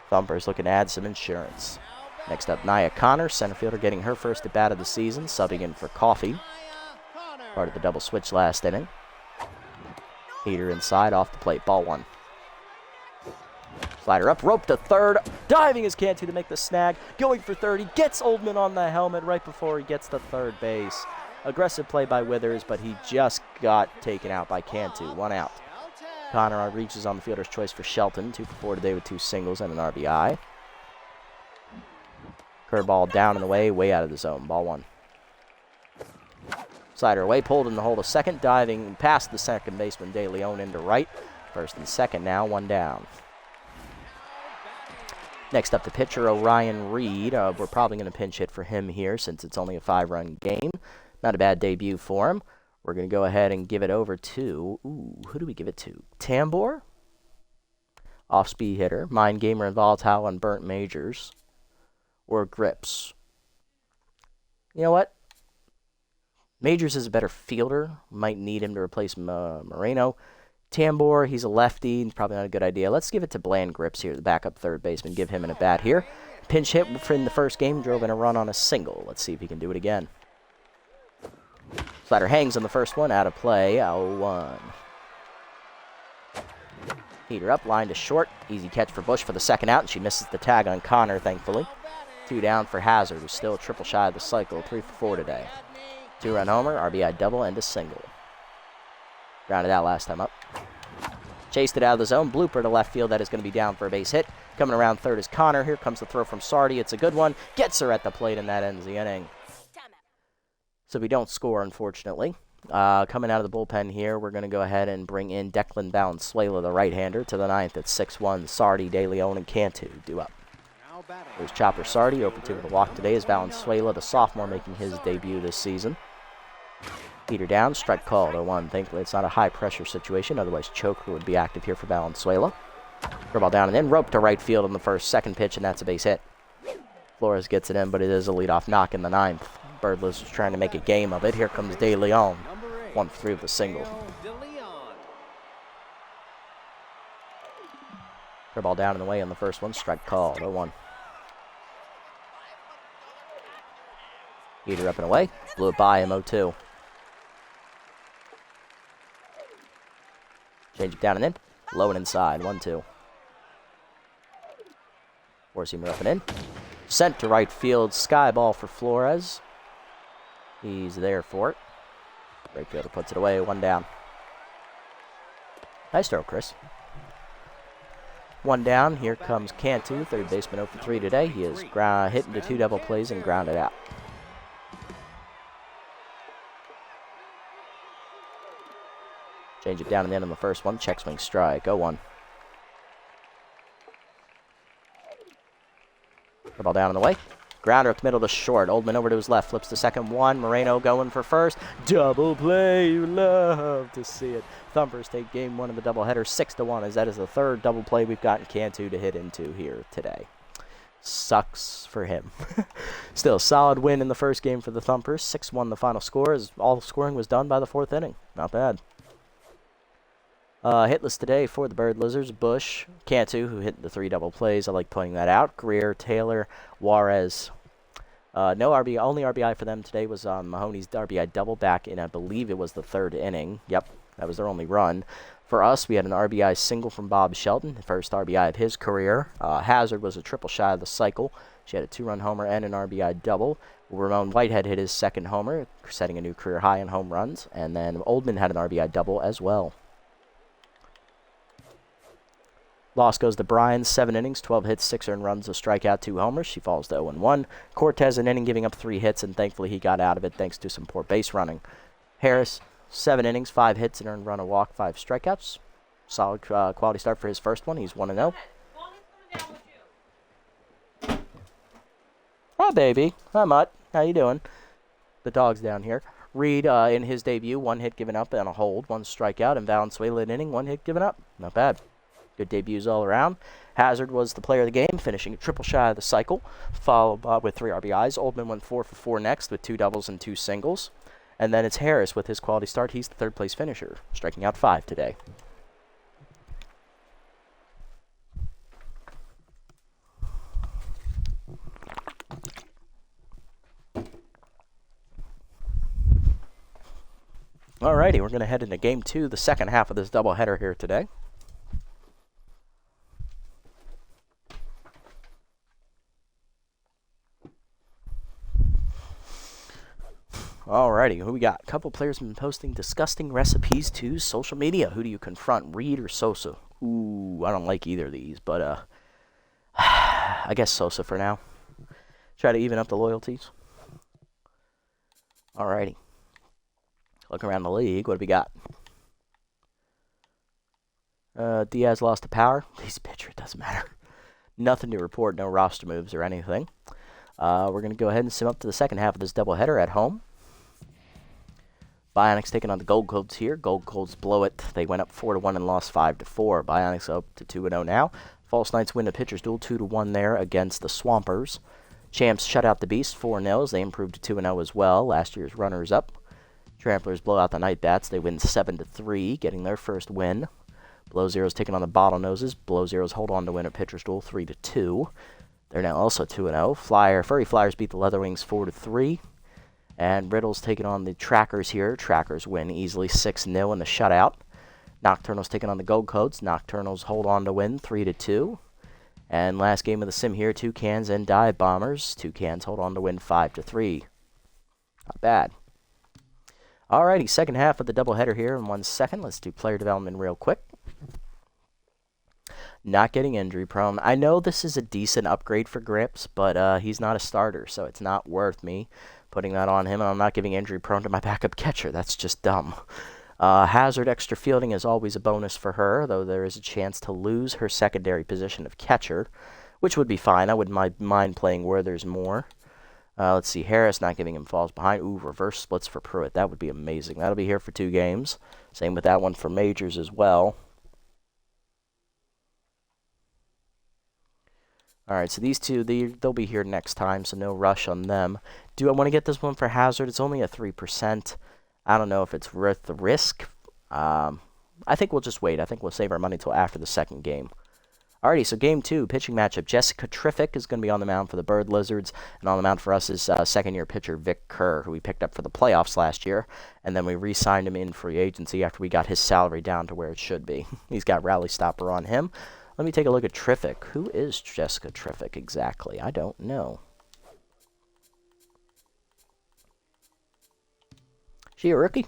Thumpers looking to add some insurance. Next up, Nia Connor, center fielder, getting her first at bat of the season, subbing in for Coffee. Part of the double switch last inning. Heater inside, off the plate, ball 1. Slider up, rope to 3rd, diving his Cantu to make the snag, going for 30, gets Oldman on the helmet right before he gets to 3rd base. Aggressive play by Withers, but he just got taken out by Cantu, 1 out. Connor reaches on the fielder's choice for Shelton, 2 for 4 today with 2 singles and an RBI. Curveball down and away, way out of the zone, ball 1. Slider away, pulled in the hole to 2nd, diving past the 2nd baseman De Leon into right. 1st and 2nd now, 1 down. Next up, the pitcher, Orion Reed. We're probably going to pinch hit for him here since it's only a 5-run game. Not a bad debut for him. We're going to go ahead and give it over to, who do we give it to? Tambor? Off-speed hitter, Mind Gamer and Volatile on Burnt Majors. Or Grips. You know what? Majors is a better fielder. Might need him to replace Moreno. Tambor, he's a lefty. Probably not a good idea. Let's give it to Bland Grips here, the backup 3rd baseman. Give him an at-bat here. Pinch hit in the first game. Drove in a run on a single. Let's see if he can do it again. Slider hangs on the first one. Out of play. 0-1. Heater up. Line to short. Easy catch for Bush for the 2nd out. And she misses the tag on Connor, thankfully. 2 down for Hazard, who's still triple shy of the cycle. 3 for 4 today. 2-run homer, RBI double, and a single. Grounded out last time up. Chased it out of the zone. Blooper to left field. That is going to be down for a base hit. Coming around 3rd is Connor. Here comes the throw from Sardi. It's a good one. Gets her at the plate, and that ends the inning. So we don't score, unfortunately. Coming out of the bullpen here, we're going to go ahead and bring in Declan Valenzuela, the right-hander, to the 9th at 6-1. Sardi, De Leon, and Cantu due up. There's Chopper Sardi, open 2 with a walk today, is Valenzuela, the sophomore, making his debut this season. Heater down, strike called, 0-1. Thankfully, it's not a high-pressure situation. Otherwise, Choker would be active here for Valenzuela. Curveball down and in, rope to right field on the 2nd pitch, and that's a base hit. Flores gets it in, but it is a leadoff knock in the 9th. Birdless is trying to make a game of it. Here comes De Leon, 1 for 3 with a single. Curveball down and away on the first one, strike called, 0-1. Heater up and away, blew it by him, 0-2. Change it down and in. Low and inside. 1-2. Four-seamer up and in. Sent to right field. Sky ball for Flores. He's there for it. Right fielder puts it away. 1 down. Nice throw, Chris. 1 down. Here comes Cantu. 3rd baseman 0 for 3 today. He is hit into 2 double plays and grounded out. Change it down and in on the first one. Check swing strike. 0-1. The ball down and away. Grounder up the middle to short. Oldman over to his left. Flips the 2nd one. Moreno going for 1st. Double play. You love to see it. Thumpers take game 1 of the doubleheader 6-1, as that is the 3rd double play we've gotten Cantu to hit into here today. Sucks for him. Still a solid win in the first game for the Thumpers. 6-1 the final score, as all the scoring was done by the 4th inning. Not bad. Hitless today for the Bird Lizards. Bush, Cantu, who hit the 3 double plays. I like pointing that out. Greer, Taylor, Juarez. No RBI. Only RBI for them today was Mahoney's RBI double back in, I believe it was the 3rd inning. Yep, that was their only run. For us, we had an RBI single from Bob Shelton, the first RBI of his career. Hazard was a triple shy of the cycle. She had a 2-run homer and an RBI double. Ramon Whitehead hit his 2nd homer, setting a new career high in home runs. And then Oldman had an RBI double as well. Loss goes to Bryan, 7 innings, 12 hits, 6 earned runs, a strikeout, 2 homers. She falls to 0-1. Cortez, an inning, giving up 3 hits, and thankfully he got out of it thanks to some poor base running. Harris, 7 innings, 5 hits, an earned run, a walk, 5 strikeouts. Solid quality start for his first one. He's 1-0. Hi, baby. Hi, Mutt. How you doing? The dog's down here. Reed, in his debut, 1 hit given up and a hold, 1 strikeout, and Valenzuela an inning, 1 hit given up. Not bad. Good debuts all around. Hazard was the player of the game, finishing a triple shy of the cycle, followed with 3 RBIs. Oldman went 4 for 4 next with 2 doubles and 2 singles. And then it's Harris with his quality start. He's the third-place finisher, striking out 5 today. Alrighty, we're going to head into Game 2, the second half of this doubleheader here today. Alrighty, who we got? A couple players have been posting disgusting recipes to social media. Who do you confront, Reed or Sosa? Ooh, I don't like either of these, but I guess Sosa for now. Try to even up the loyalties. Alrighty. Look around the league. What do we got? Diaz lost to power. He's a pitcher. It doesn't matter. Nothing to report. No roster moves or anything. We're going to go ahead and sim up to the second half of this doubleheader at home. Bionics taking on the Gold Codes here. Gold Codes blow it. They went up 4-1 and lost 5-4. Bionics up to 2-0 now. False Knights win the pitcher's duel 2-1 there against the Swampers. Champs shut out the Beast 4-0. They improved to 2-0 as well. Last year's runners up. Tramplers blow out the Night Bats. They win 7-3, getting their first win. Below Zeros taking on the Bottlenoses. Below Zeros hold on to win a pitcher's duel 3-2. They're now also 2-0. Furry Flyers beat the Leatherwings 4-3. And Riddles taking on the Trackers here. Trackers win easily 6-0 in the shutout. Nocturnals taking on the Gold Codes. Nocturnals hold on to win 3-2. And last game of the sim here, Toucans and Dive Bombers. Toucans hold on to win 5-3. Not bad. Alrighty, second half of the doubleheader here in 1 second. Let's do player development real quick. Not getting injury prone. I know this is a decent upgrade for Grips, but he's not a starter, so it's not worth me putting that on him. And I'm not giving injury prone to my backup catcher. That's just dumb. Hazard extra fielding is always a bonus for her, though there is a chance to lose her secondary position of catcher, which would be fine. I wouldn't mind playing Werther's more. Let's see, Harris not giving him falls behind. Ooh, reverse splits for Pruitt. That would be amazing. That'll be here for 2 games. Same with that one for Majors as well. Alright, so these two, they'll be here next time, so no rush on them. Do I want to get this one for Hazard? It's only at 3%. I don't know if it's worth the risk. I think we'll just wait. I think we'll save our money until after the second game. Alrighty, so game 2, pitching matchup. Jessica Triffick is going to be on the mound for the Bird Lizards, and on the mound for us is second-year pitcher Vic Kerr, who we picked up for the playoffs last year, and then we re-signed him in free agency after we got his salary down to where it should be. He's got Rally Stopper on him. Let me take a look at Triffick. Who is Jessica Triffick exactly? I don't know. She a rookie?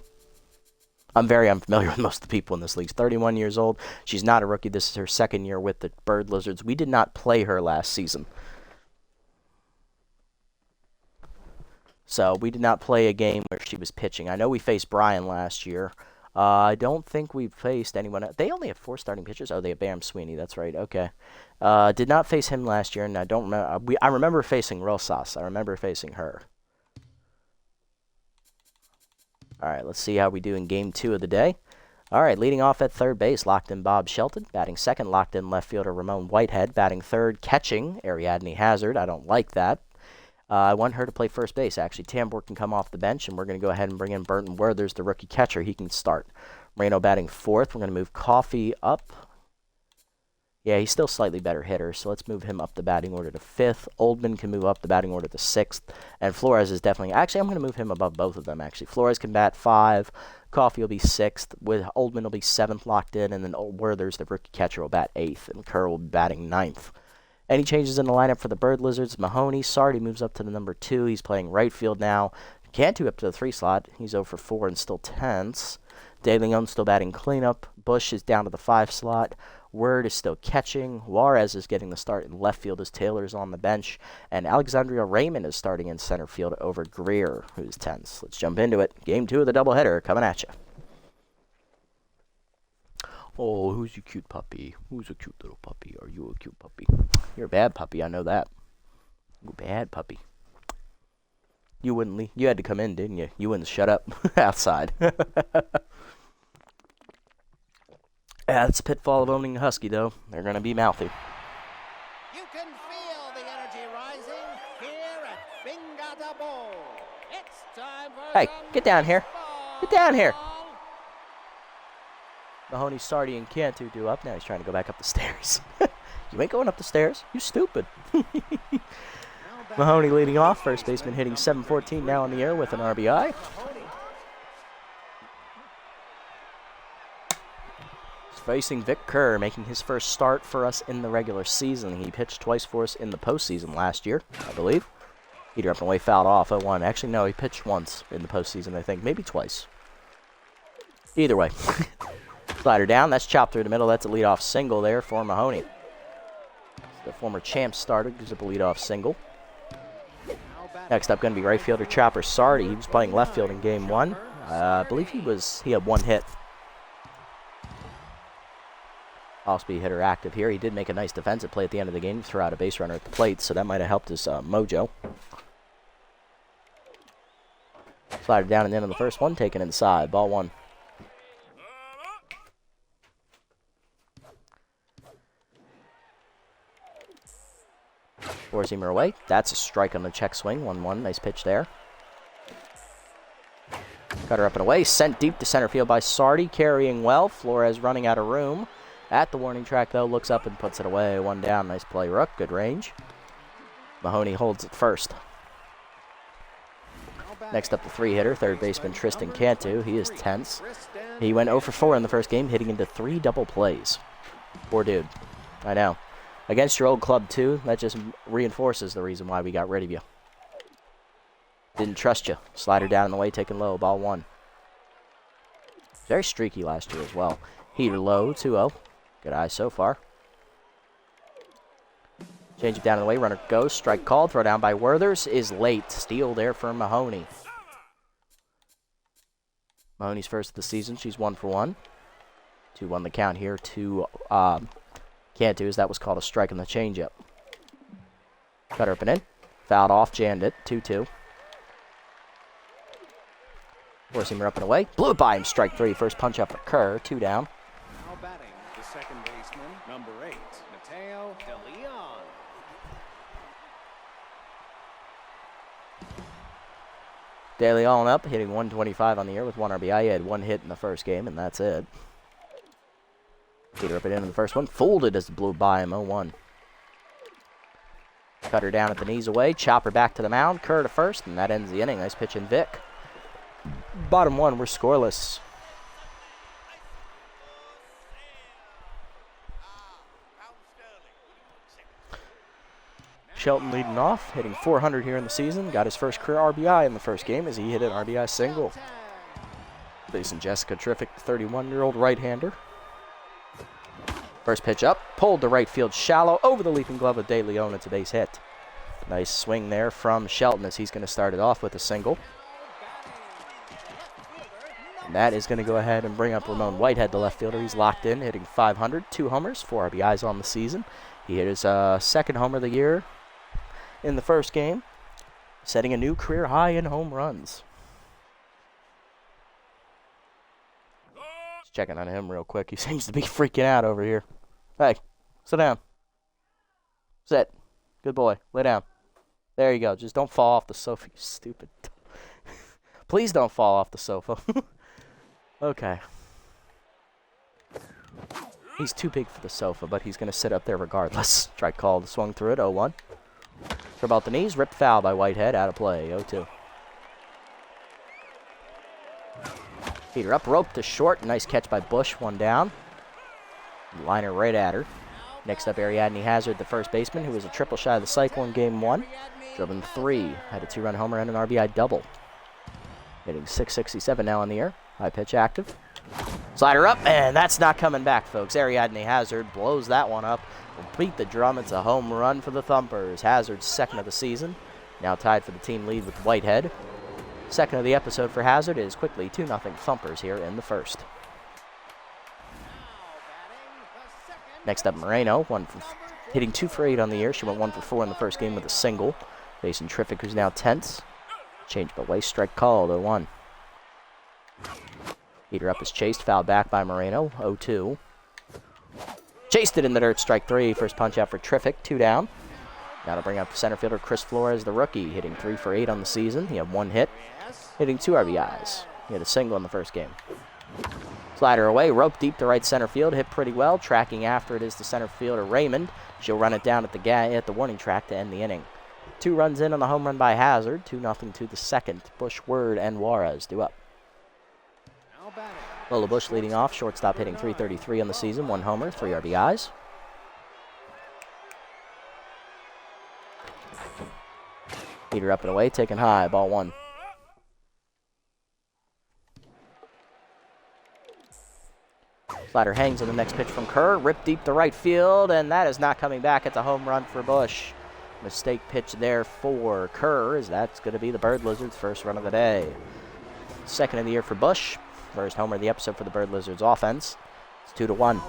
I'm very unfamiliar with most of the people in this league. She's 31 years old. She's not a rookie. This is her second year with the Bird Lizards. We did not play her last season. So we did not play a game where she was pitching. I know we faced Brian last year. I don't think we've faced anyone. They only have 4 starting pitchers. Oh, they have Bam Sweeney. That's right. Okay. Did not face him last year, and I don't remember. I remember facing Rosas. I remember facing her. All right, let's see how we do in game 2 of the day. All right, leading off at third base, locked in Bob Shelton. Batting second, locked in left fielder Ramon Whitehead. Batting third, catching Ariadne Hazard. I don't like that. I want her to play first base, actually. Tambor can come off the bench, and we're going to go ahead and bring in Burton Werther's the rookie catcher. He can start. Moreno batting fourth. We're going to move Coffee up. Yeah, he's still slightly better hitter, so let's move him up the batting order to 5th. Oldman can move up the batting order to 6th. And Flores is definitely... Actually, I'm going to move him above both of them, actually. Flores can bat 5. Coffee will be 6th. With Oldman will be 7th locked in, and then Werther's the rookie catcher will bat 8th, and Kerr will be batting 9th. Any changes in the lineup for the Bird Lizards? Mahoney. Sardi moves up to the number 2. He's playing right field now. Cantu up to the 3 slot. He's 0 for 4 and still tense. De Leon still batting cleanup. Bush is down to the 5 slot. Word is still catching. Juarez is getting the start in left field as Taylor's on the bench. And Alexandria Raymond is starting in center field over Greer, who's tense. Let's jump into it. Game 2 of the doubleheader coming at you. Oh, who's your cute puppy? Who's a cute little puppy? Are you a cute puppy? You're a bad puppy, I know that. You're a bad puppy. You wouldn't leave. You had to come in, didn't you? You wouldn't shut up outside. Yeah, it's a pitfall of owning a Husky, though. They're going to be mouthy. You can feel the energy rising here at Bingata Bowl. It's time for Hey, get down here. Get down here. Mahoney, Sardi, and Cantu do up. Now he's trying to go back up the stairs. You ain't going up the stairs. You stupid. Mahoney leading off. First baseman hitting .714 now in the air with an RBI. He's facing Vic Kerr, making his first start for us in the regular season. He pitched twice for us in the postseason last year, I believe. Heater up and away, fouled off 0-1. Actually, no, he pitched once in the postseason, I think. Maybe twice. Either way. Slider down. That's chopped through the middle. That's a leadoff single there for Mahoney. The former champ starter gives up a leadoff single. Next up going to be right fielder Chopper Sardi. He was playing left field in game 1. I believe he had one hit. Off-speed hitter active here. He did make a nice defensive play at the end of the game, throw out a base runner at the plate, so that might have helped his mojo. Slider down and in on the first one, taken inside. Ball 1. Four-seamer away. That's a strike on the check swing. 1-1. Nice pitch there. Cutter up and away. Sent deep to center field by Sardi. Carrying well. Flores running out of room. At the warning track, though, looks up and puts it away. 1 down. Nice play, Rook. Good range. Mahoney holds it first. Next up, the 3-hitter, third baseman Tristan Cantu. He is tense. He went 0 for 4 in the first game, hitting into 3 double plays. Poor dude. I know. Against your old club, too, that just reinforces the reason why we got rid of you. Didn't trust you. Slider down in the way, taken low. Ball 1. Very streaky last year as well. Heater low, 2-0. Good eye so far. Change it down in the way. Runner goes. Strike called. Throw down by Werthers is late. Steal there for Mahoney. Mahoney's first of the season. She's 1 for 1. 2-1 the count here to Cantu, as that was called a strike on the changeup. Cutter up and in. Fouled off. Jammed it. 2-2. Four-seamer up and away. Blew it by him. Strike 3. First punch up for Kerr. 2 down. Now batting, the second baseman, number 8, Mateo De Leon. De Leon up, hitting 125 on the year with 1 RBI. He had 1 hit in the first game, and that's it. Peter up and in the first one. Folded as it blew by him. 0-1. Cutter down at the knees away. Chopper back to the mound. Kerr to first, and that ends the inning. Nice pitch in Vic. Bottom 1, we're scoreless. Shelton leading off, hitting 400 here in the season. Got his first career RBI in the first game as he hit an RBI single. Facing Jessica Triffick, the 31-year-old right-hander. First pitch up, pulled to right field shallow, over the leaping glove of De Leon. It's a base hit. Nice swing there from Shelton as he's going to start it off with a single. And that is going to go ahead and bring up Ramon Whitehead, the left fielder. He's locked in, hitting 500, 2 homers, 4 RBIs on the season. He hit his second homer of the year in the first game, setting a new career high in home runs. Just checking on him real quick. He seems to be freaking out over here. Hey, sit down. Sit. Good boy. Lay down. There you go. Just don't fall off the sofa, you stupid. Please don't fall off the sofa. Okay. He's too big for the sofa, but he's going to sit up there regardless. Strike called. Swung through it. 0-1. For about the knees. Ripped foul by Whitehead. Out of play. 0-2. Heater up. Rope to short. Nice catch by Bush. 1 down. Liner right at her. Next up, Ariadne Hazard, the first baseman, who was a triple shy of the cycle in Game 1. Driven 3. Had a 2-run homer and an RBI double. Hitting .667 now in the air. High pitch active. Slider up, and that's not coming back, folks. Ariadne Hazard blows that one up. Will beat the drum. It's a home run for the Thumpers. Hazard's second of the season. Now tied for the team lead with Whitehead. Second of the episode for Hazard is quickly 2-0 Thumpers here in the first. Next up, Moreno, hitting 2 for 8 on the year. She went 1 for 4 in the first game with a single. Facing Triffick, who's now tense. Change of away, strike called, 0-1. Heater up is chased, fouled back by Moreno, 0-2. Chased it in the dirt, strike 3. First punch out for Terrific, 2 down. Now to bring up center fielder Chris Flores, the rookie, hitting 3 for 8 on the season. He had 1 hit, hitting 2 RBIs. He had a single in the first game. Slider away, rope deep to right center field, hit pretty well. Tracking after it is the center fielder Raymond. She'll run it down at the warning track to end the inning. 2 runs in on the home run by Hazard, 2-0 to the second. Bush, Word, and Juarez due up. Lola Bush leading off, shortstop hitting .333 on the season, 1 homer, 3 RBIs. Heater up and away, taken high, ball 1. Slider hangs on the next pitch from Kerr, ripped deep to right field, and that is not coming back. It's a home run for Bush. Mistake pitch there for Kerr, as that's going to be the Bird Lizards' first run of the day. Second of the year for Bush. First homer of the episode for the Bird Lizards offense. It's 2-1.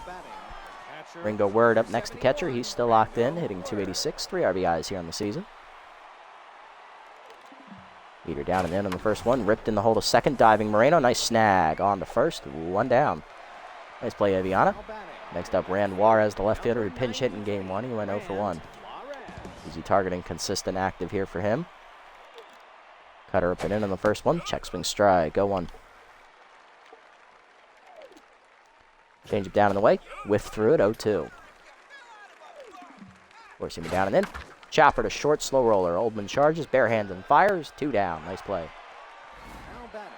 Ringo Word up next to catcher. He's still locked in, hitting .286, 3 RBIs here on the season. Heater down and in on the first one. Ripped in the hole to second. Diving Moreno. Nice snag on to first. 1 down. Nice play, Aviana. Next up, Rand Juarez, the left fielder, who pinch hit in game 1. He went 0 for 1. Easy targeting, consistent, active here for him. Cutter up and in on the first one. Check swing strike. 0-1. Change it down and away. Whiff through it. 0-2. Forcing me down and in. Chopper to short, slow roller. Oldman charges, bare hands and fires. 2 down. Nice play.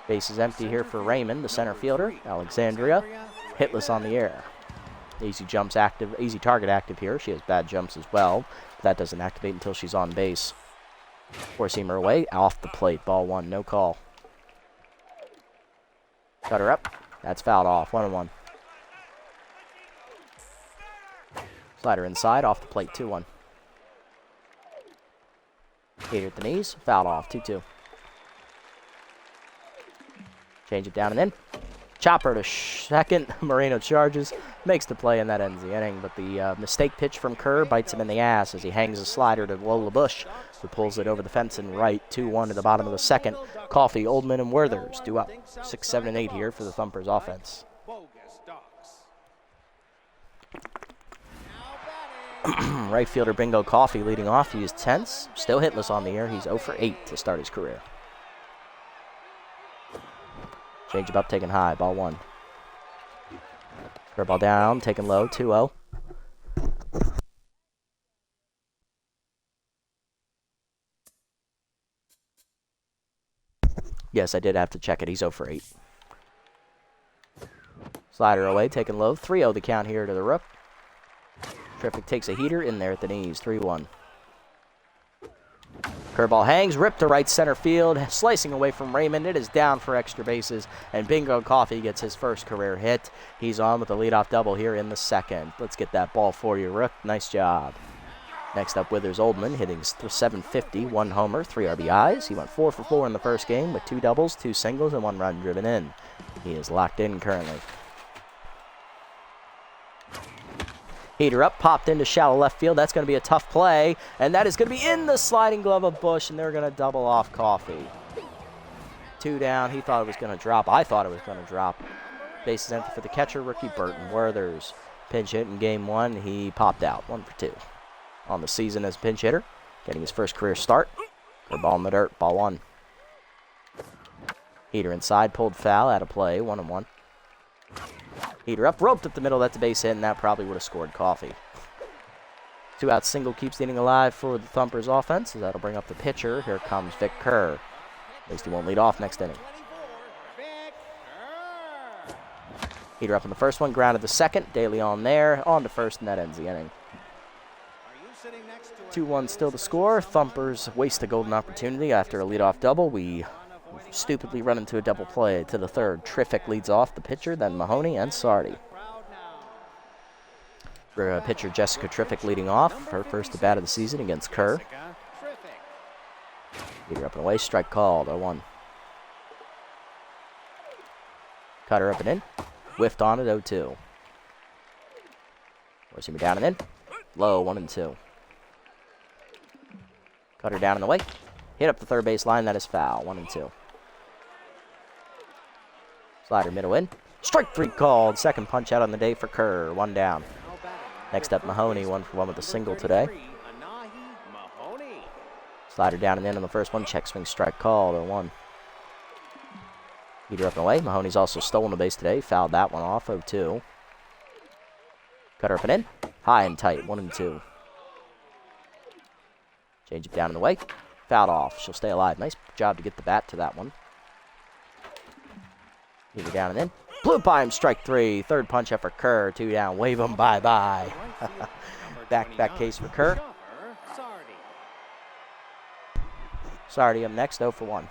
Base is empty here for Raymond, the center fielder. Alexandria, hitless on the air. Easy jumps active, easy target active here. She has bad jumps as well. That doesn't activate until she's on base. Four-seamer away, off the plate. Ball 1, no call. Cutter up. That's fouled off. 1-1. Slider inside, off the plate. 2-1. Heater at the knees, fouled off. 2-2. Change it down and in. Chopper to second. Moreno charges, makes the play, and that ends the inning. But the mistake pitch from Kerr bites him in the ass as he hangs a slider to Lola Bush, who pulls it over the fence and right. 2-1 to the bottom of the second. Coffee, Oldman, and Werthers due up. 6, 7, and 8 here for the Thumpers offense. Right fielder Bingo Coffee leading off. He is tense, still hitless on the air. He's 0 for 8 to start his career. Change up, taken high, ball 1. Curveball down, taken low, 2-0. Yes, I did have to check it. He's 0 for 8. Slider away, taken low, 3-0 the count here to the Rook. Terrific takes a heater in there at the knees, 3-1. Curveball hangs, ripped to right center field, slicing away from Raymond. It is down for extra bases, and Bingo Coffee gets his first career hit. He's on with a leadoff double here in the second. Let's get that ball for you, Rook. Nice job. Next up, Withers Oldman, hitting .750, 1 homer, 3 RBIs. He went 4 for 4 in the first game with 2 doubles, 2 singles, and 1 run driven in. He is locked in currently. Heater up, popped into shallow left field. That's going to be a tough play, and that is going to be in the sliding glove of Bush, and they're going to double off Coffee. 2 down. He thought it was going to drop. I thought it was going to drop. Base is empty for the catcher, rookie Burton Werthers. Pinch hit in game 1. He popped out. 1 for 2 on the season as pinch hitter, getting his first career start. Good ball in the dirt. Ball 1. Heater inside, pulled foul, out of play. 1-1. Heater up, roped up the middle. That's a base hit, and that probably would have scored Coffee. 2 out single keeps the inning alive for the Thumpers offense. So that'll bring up the pitcher. Here comes Vic Kerr. At least he won't lead off next inning. Heater up in the first one, grounded the second. Daly on there, on to first, and that ends the inning. 2-1 still the score. Thumpers waste a golden opportunity after a leadoff double. We stupidly run into a double play to the third. Terrific leads off the pitcher, then Mahoney and Sardi. For pitcher Jessica Terrific leading off, her first at bat of the season against Kerr. Heater up and away, strike called, 0-1. Cutter up and in, whiffed on it, 0-2. Forcing me down and in, low, 1-2. Cutter down and away, Hit up the third base line. That is foul. 1-2. Slider middle in. Strike 3 called. Second punch out on the day for Kerr. 1 down. Next up, Mahoney, 1-for-1 with a single today. Slider down and in on the first one. Check swing strike called. 0-1. Heater up and away. Mahoney's also stolen the base today. Fouled that one off. 0-2. Cutter up and in. High and tight. 1-2. Change it down and away. Fouled off. She'll stay alive. Nice job to get the bat to that one. Heater down and in. Blue by him. Strike 3. Third punch up for Kerr. 2 down. Wave him. Bye-bye. Back case for Kerr. Sardi up next. 0-for-1.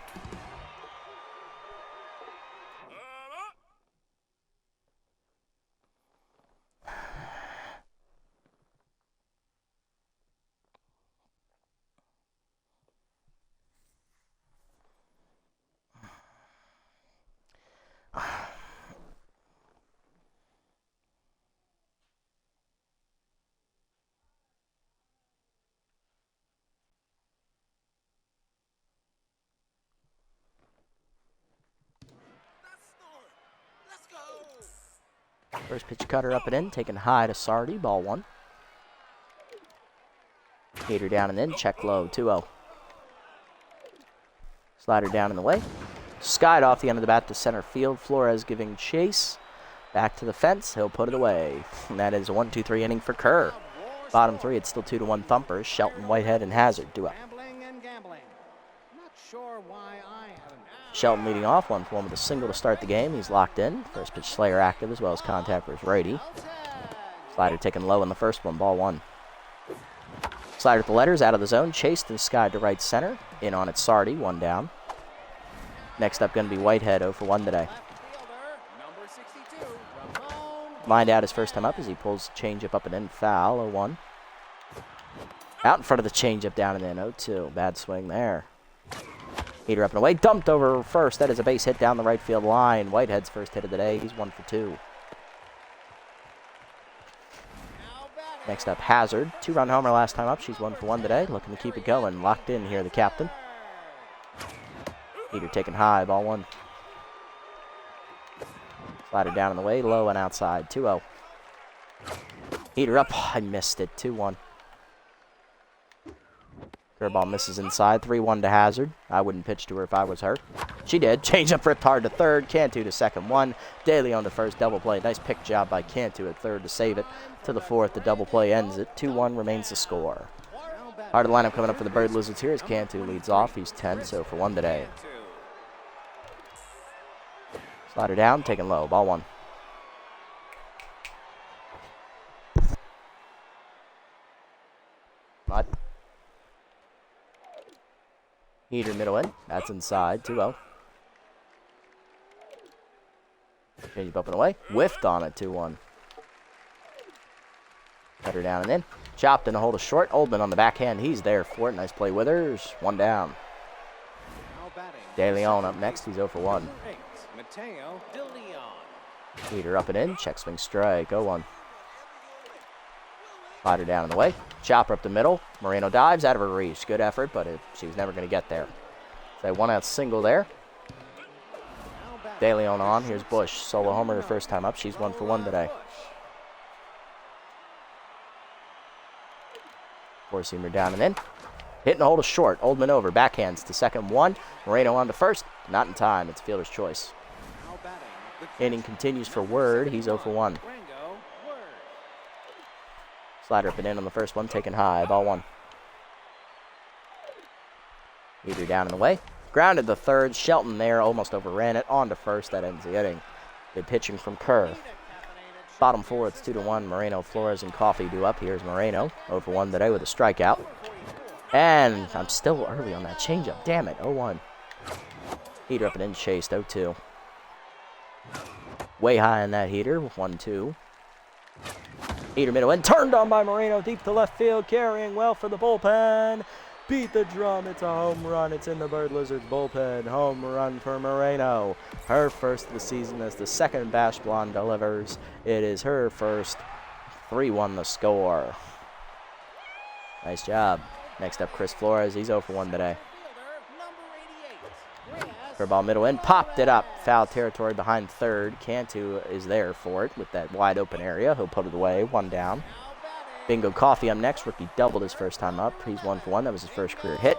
First pitch cutter up and in, taken high to Sardi, ball 1. Heater down and in, check low, 2-0. Slider down in the way. Skied off the end of the bat to center field. Flores giving chase. Back to the fence, he'll put it away. And that is a 1-2-3 inning for Kerr. Bottom 3, it's still 2-1 Thumpers. Shelton, Whitehead, and Hazard do up. Shelton leading off, 1-for-1 with a single to start the game. He's locked in. First pitch Slayer active as well as contact for his righty. Slider taken low in the first one, ball 1. Slider at the letters, out of the zone, chased and skied to right center. In on it, Sardi, 1 down. Next up going to be Whitehead, 0-for-1 today. Lined out his first time up as he pulls changeup up and in, foul, 0-1. Out in front of the changeup, down and in, 0-2. Bad swing there. Heater up and away, dumped over first. That is a base hit down the right field line. Whitehead's first hit of the day. He's 1-for-2. Next up, Hazard. 2-run homer last time up. She's 1-for-1 today. Looking to keep it going. Locked in here, the captain. Heater taken high, ball 1. Slider down in the way, low and outside. 2-0. Heater up. I missed it. 2-1. Curveball misses inside. 3-1 to Hazard. I wouldn't pitch to her if I was her. She did. Change up ripped hard to third. Cantu to second. 1. De Leon to first. Double play. Nice pick job by Cantu at third to save it. To the fourth, the double play ends it. 2-1 remains the score. Heart of the lineup coming up for the Bird Lizards here as Cantu leads off. He's 10-for-1 today. Slider down, taken low. Ball 1. Mud. Heater middle in. That's inside. 2-0. Change up and away. Whiffed on it. 2-1. Cutter down and in. Chopped in a hold of short. Oldman on the backhand. He's there for it. Nice play. Withers. 1 down. De Leon up next. He's 0-for-1. Heater up and in. Check swing strike. 0-1. Slider down in the way. Chopper up the middle. Moreno dives out of her reach. Good effort, but she was never going to get there. So 1-out single there. De Leon on. Here's Bush. Solo homer her first time up. She's 1-for-1 today. Four-seamer down and in. Hitting a hold of short. Oldman over. Backhands to second. 1. Moreno on to first. Not in time. It's fielder's choice. Inning continues for Word. He's 0-for-1. Slider up and in on the first one, taken high, ball 1. Heater down in the way. Grounded the third. Shelton there, almost overran it. On to first, that ends the inning. Good pitching from Kerr. Bottom 4, it's 2-1. Moreno, Flores, and Coffee do up. Here's Moreno, 0-for-1 today with a strikeout. And I'm still early on that changeup. Damn it, 0-1. Heater up and in, chased, 0-2. Way high in that heater, 1-2. Heater middle and turned on by Moreno deep to left field, carrying well for the bullpen. Beat the drum, it's a home run. It's in the Bird Lizards bullpen. Home run for Moreno. Her first of the season as the second Bash Blonde delivers. It is her first. 3-1 the score. Nice job. Next up, Chris Flores. He's 0-for-1 today. Curveball middle in, popped it up. Foul territory behind third. Cantu is there for it with that wide open area. He'll put it away, one down. Bingo Coffee up next. Rookie doubled his first time up. He's 1 for 1. That was his first career hit.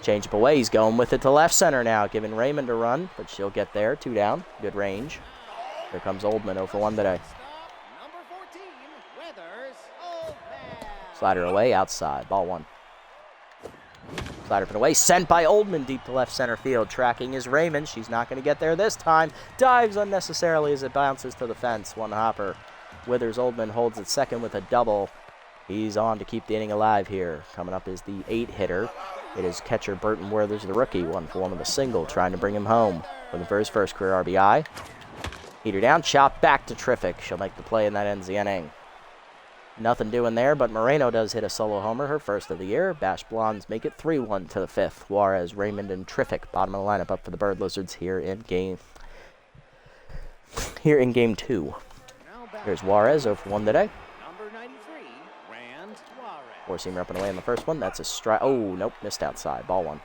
Change up away. He's going with it to left center now, giving Raymond a run, but she'll get there. 2 down. Good range. Here comes Oldman, 0 for 1 today. Slider away, outside. Ball 1. Slider put away, sent by Oldman deep to left center field. Tracking is Raymond. She's not going to get there this time. Dives unnecessarily as it bounces to the fence. One hopper. Withers Oldman holds it second with a double. He's on to keep the inning alive here. Coming up is the 8-hitter. It is catcher Burton Werther's the rookie. 1 for 1 with a single, trying to bring him home. Looking for his first career RBI. Heater down, chop back to Triffic. She'll make the play, and that ends the inning. Nothing doing there, but Moreno does hit a solo homer, her first of the year. Bash Blondes make it 3-1 to the 5th. Juarez, Raymond, and Triffic bottom of the lineup up for the Bird Lizards here in game 2. Here's Juarez, 0 for 1 today. Number 93, Rand Juarez. Four-seamer up and away in the first one. That's a strike. Oh, nope, missed outside. Ball 1.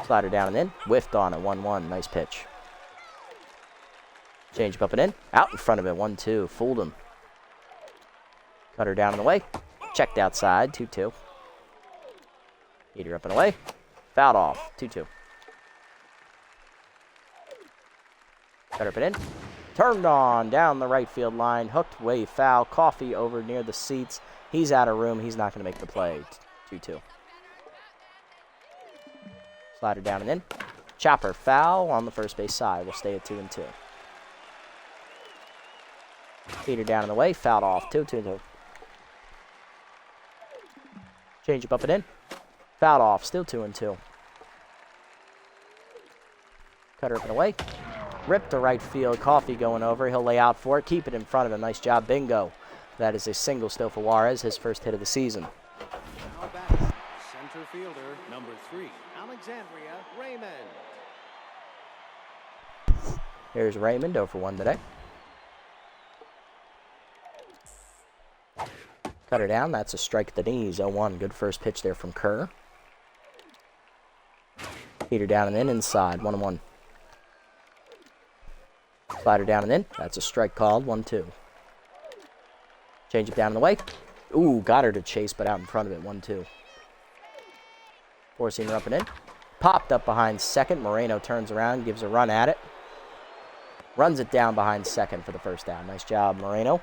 Slider down and in. Whiffed on it, 1-1. Nice pitch. Change up and in. Out in front of it, 1-2. Fooled him. Cutter down and away. Checked outside, 2-2. Heater up and away. Fouled off, 2-2. Cutter up and in. Turned on down the right field line. Hooked way foul. Coffee over near the seats. He's out of room. He's not going to make the play. 2-2. Slider down and in. Chopper foul on the first base side. We'll stay at 2-2. Heater down and away. Fouled off, 2-2. Change up and in. Fouled off. Still 2-2. Cutter up and away. Ripped to right field. Coffee going over. He'll lay out for it. Keep it in front of him. Nice job, Bingo. That is a single still for Juarez. His first hit of the season. Now back, center fielder, number 3, Alexandria Raymond. Here's Raymond, 0 for 1 today. Cutter down. That's a strike at the knees. 0-1. Good first pitch there from Kerr. Heater down and in inside. 1-1. Slider down and in. That's a strike called. 1-2. Change it down and away. Ooh, got her to chase, but out in front of it. 1-2. Four-seamer up and in. Popped up behind second. Moreno turns around, gives a run at it. Runs it down behind second for the first down. Nice job, Moreno.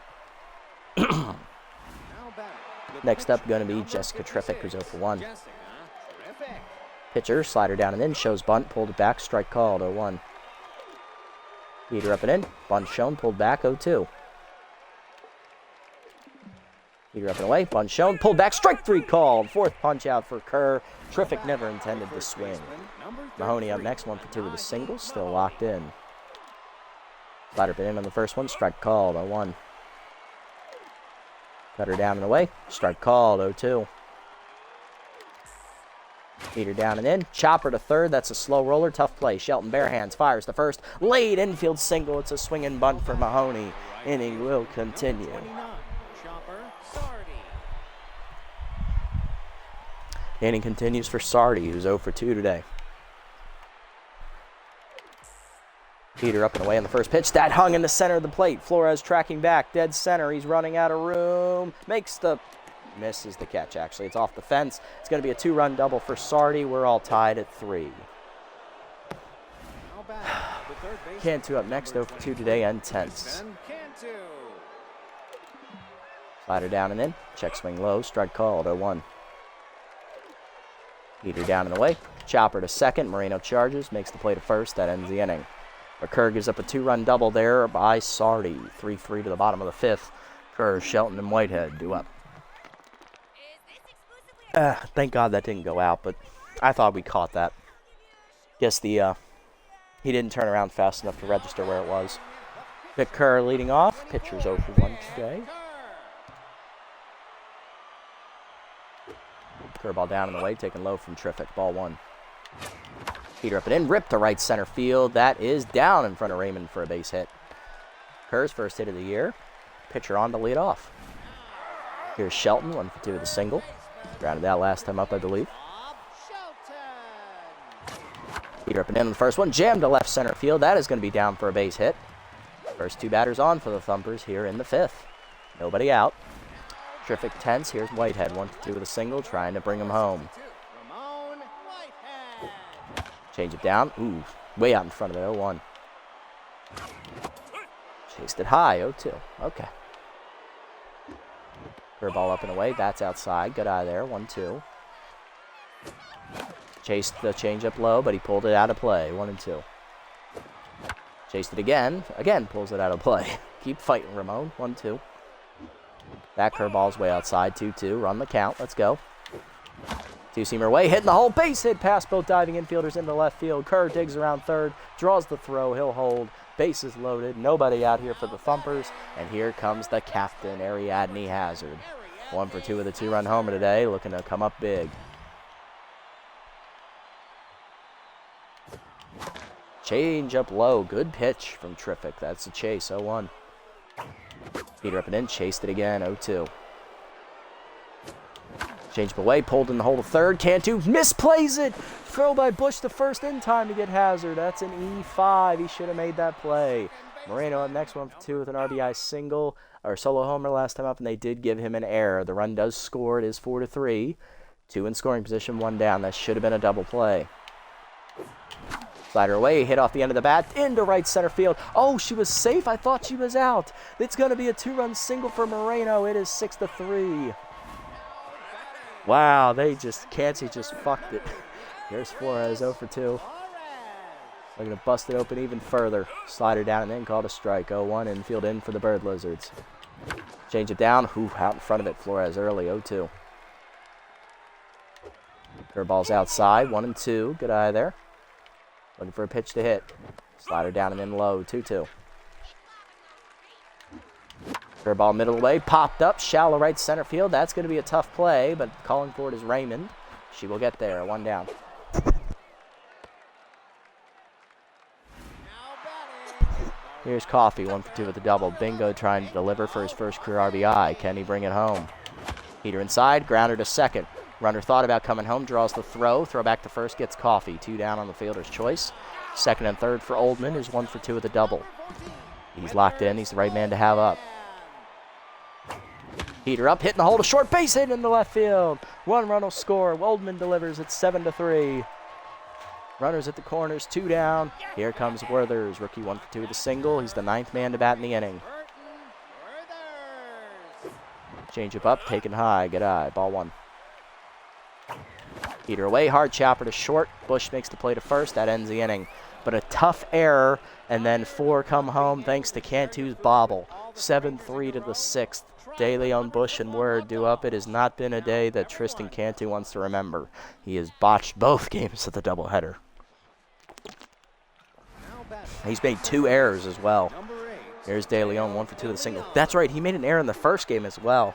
Next up, going to be Jessica Triffic, who's 0 for 1. Pitcher, slider down and in, shows bunt, pulled it back, strike called, 0-1. Heater up and in, bunt shown, pulled back, 0-2. Heater up and away, bunt shown, pulled back, strike 3 called. Fourth punch out for Kerr. Triffic never intended to swing. Mahoney up next, 1 for 2 with a single, still locked in. Slider up and in on the first one, strike called, 0-1. Cutter down and away. Strike called, 0-2. Heater down and in. Chopper to third. That's a slow roller. Tough play. Shelton bare hands. Fires the first. Late infield single. It's a swinging bunt for Mahoney. Inning will continue. Inning continues for Sardi, who's 0 for 2 today. Heater up and away on the first pitch. That hung in the center of the plate. Flores tracking back. Dead center. He's running out of room. Misses the catch, actually. It's off the fence. It's going to be a 2-run double for Sardi. We're all tied at 3. Cantu up next, 0 for 2 today, and tense. Slider down and in. Check swing low. Strike called, 0-1. Heater down and away. Chopper to second. Moreno charges. Makes the play to first. That ends the inning. Kerr gives up a 2-run double there by Sardi. 3-3 to the bottom of the 5th. Kerr, Shelton, and Whitehead do up. Thank God that didn't go out, but I thought we caught that. Guess he didn't turn around fast enough to register where it was. Vic Kerr leading off. Pitcher's 0 for 1 today. Curveball down and away, taken low from Triffic. Ball 1. Heater up and in, ripped to right center field. That is down in front of Raymond for a base hit. Kerr's first hit of the year. Pitcher on to lead off. Here's Shelton, 1 for 2 with a single. Grounded that last time up, I believe. Heater up and in the first one. Jammed to left center field. That is going to be down for a base hit. First two batters on for the Thumpers here in the fifth. Nobody out. Terrific tense. Here's Whitehead. 1-2 with a single, trying to bring him home. Change it down. Ooh, way out in front of it. 0-1. Chased it high. 0-2. Okay. Curveball up and away. That's outside. Good eye there. 1-2. Chased the changeup low, but he pulled it out of play. 1-2. Chased it again. Again, pulls it out of play. Keep fighting, Ramon. 1-2. That curveball's way outside. 2-2. Run the count. Let's go. Two-seamer way. Hitting the hole. Base hit past both diving infielders into left field. Kerr digs around third. Draws the throw. He'll hold. Bases loaded. Nobody out here for the Thumpers. And here comes the captain, Ariadne Hazard. 1 for 2 with a 2-run homer today. Looking to come up big. Change up low. Good pitch from Terrific. That's a chase. 0-1. Heater up and in. Chased it again. 0-2. Change up away. Pulled in the hole to third. Cantu misplays it. Throw by Bush to first in time to get Hazard. That's an E5. He should have made that play. Moreno up next. 1 for 2 with an RBI single. Or solo homer last time up, and they did give him an error. The run does score. It is 4-3. 2 in scoring position. 1 down. That should have been a double play. Slider away, hit off the end of the bat, into right center field. Oh, she was safe. I thought she was out. It's going to be a 2-run single for Moreno. It is 6-3. Wow, Canty just fucked it. Here's Flores, 0 for 2. They're going to bust it open even further. Slider down and in, called a strike. 0-1, infield in for the Bird Lizards. Change it down. Ooh, out in front of it, Flores early, 0-2. Curveball's outside, 1-2. Good eye there. Looking for a pitch to hit. Slider down and in low, 2-2. Curveball middle away, popped up, shallow right center field. That's going to be a tough play, but calling for it is Raymond. She will get there, 1 down. Here's Coffee, 1 for 2 with the double. Bingo trying to deliver for his first career RBI. Can he bring it home? Heater inside, grounder to second. Runner thought about coming home, draws the throw. Throw back to first, gets Coffee. 2 down on the fielder's choice. Second and third for Oldman, who's 1 for 2 with a double. He's locked in. He's the right man to have up. Heater up, hitting the hole to short, base hit into left field. 1 run will score. Oldman delivers. It's 7-3. Runners at the corners, 2 down. Here comes Werthers. Rookie 1 for 2 with a single. He's the 9th man to bat in the inning. Change up, taken high. Good eye. Ball 1. Heater away, hard chopper to short. Bush makes the play to first. That ends the inning. But a tough error, and then 4 come home thanks to Cantu's bobble. 7-3 to the 6th. De Leon, Bush, and Word do up. It has not been a day that Tristan Cantu wants to remember. He has botched both games of the doubleheader. He's made 2 errors as well. Here's De Leon, 1 for 2 with a single. That's right, he made an error in the first game as well.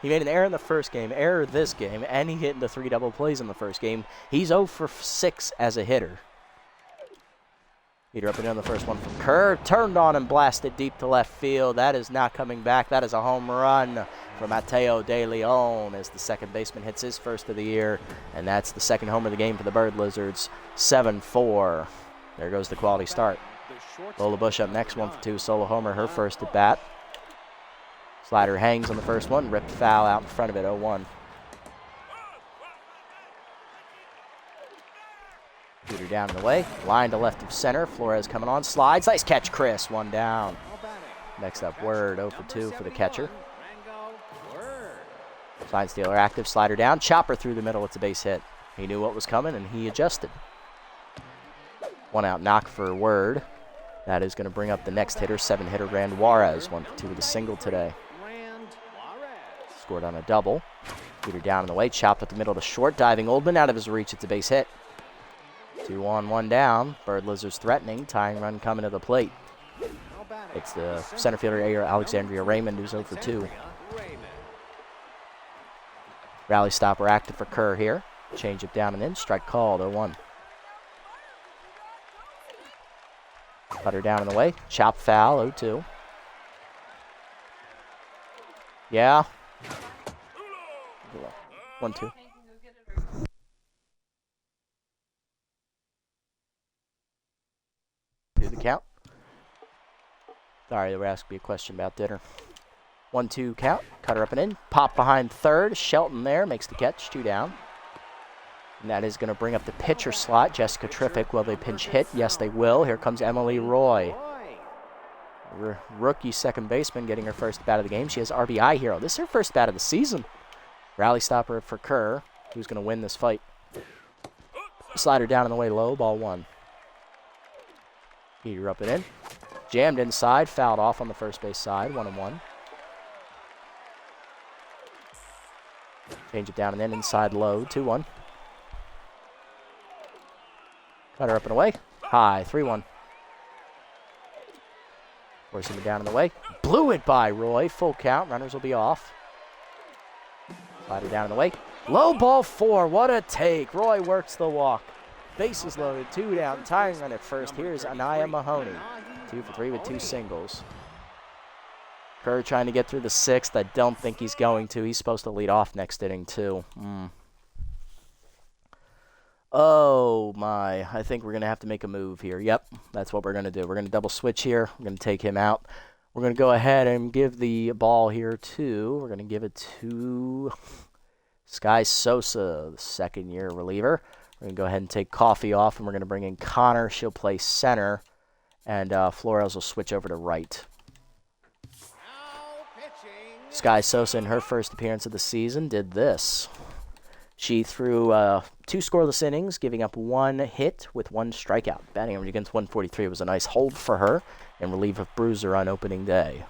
He made an error in the first game, error this game, and he hit into 3 double plays in the first game. He's 0 for 6 as a hitter. Heater up and down the first one from Kerr. Turned on and blasted deep to left field. That is not coming back. That is a home run for Mateo De Leon as the second baseman hits his first of the year. And that's the second homer of the game for the Bird Lizards. 7-4. There goes the quality start. Lola Bush up next, 1 for 2. Solo homer, her first at bat. Slider hangs on the first one. Ripped foul out in front of it, 0-1. Heater down and away. Line to left of center. Flores coming on. Slides. Nice catch, Chris. 1 down. Next up, Word. 0 for 2 for the catcher. Sign stealer active. Slider down. Chopper through the middle. It's a base hit. He knew what was coming, and he adjusted. 1 out knock for Word. That is going to bring up the next hitter, 7-hitter Rand Juarez. 1 for 2 with a single today. Scored on a double. Heater down in the way. Chopped up the middle to short. Diving Oldman out of his reach. It's a base hit. 2 on, 1 down. Bird Lizards threatening. Tying run coming to the plate. It's the center fielder Alexandria Raymond, who's 0 for 2. Rally stopper active for Kerr here. Change it down and in. Strike called. 0-1. Cutter down and away. Chop foul. 0-2. Yeah. 1-2. the count. Sorry, they were asking me a question about dinner. 1-2 count. Cutter up and in. Pop behind third. Shelton there makes the catch. 2 down. And that is going to bring up the pitcher slot. Jessica Triffick, will they pinch hit? Yes, they will. Here comes Emily Roy. Rookie second baseman getting her first bat of the game. She has RBI hero. This is her first bat of the season. Rally stopper for Kerr, who's going to win this fight. Slider down in the way low. Ball 1. Heater up and in. Jammed inside. Fouled off on the first base side. 1-1. Change it down and in. Inside low. 2-1. Cutter up and away. High. 3-1. Forcing it down in the way. Blew it by Roy. Full count. Runners will be off. Slider down in the way. Low ball 4. What a take. Roy works the walk. Bases loaded. 2 down. Tying run at first. Here's Anaya Mahoney. 2 for 3 with 2 singles. Kerr trying to get through the 6th. I don't think he's going to. He's supposed to lead off next inning, too. Oh, my. I think we're going to have to make a move here. Yep, that's what we're going to do. We're going to double switch here. We're going to take him out. We're going to go ahead and give the ball here to, we're going to give it to Sky Sosa, the second-year reliever. We're going to go ahead and take Coffee off, and we're going to bring in Connor. She'll play center, and Flores will switch over to right. Sky Sosa, in her first appearance of the season, did this. She threw 2 scoreless innings, giving up 1 hit with 1 strikeout. Batting average against 143 was a nice hold for her in relief of Bruiser on opening day.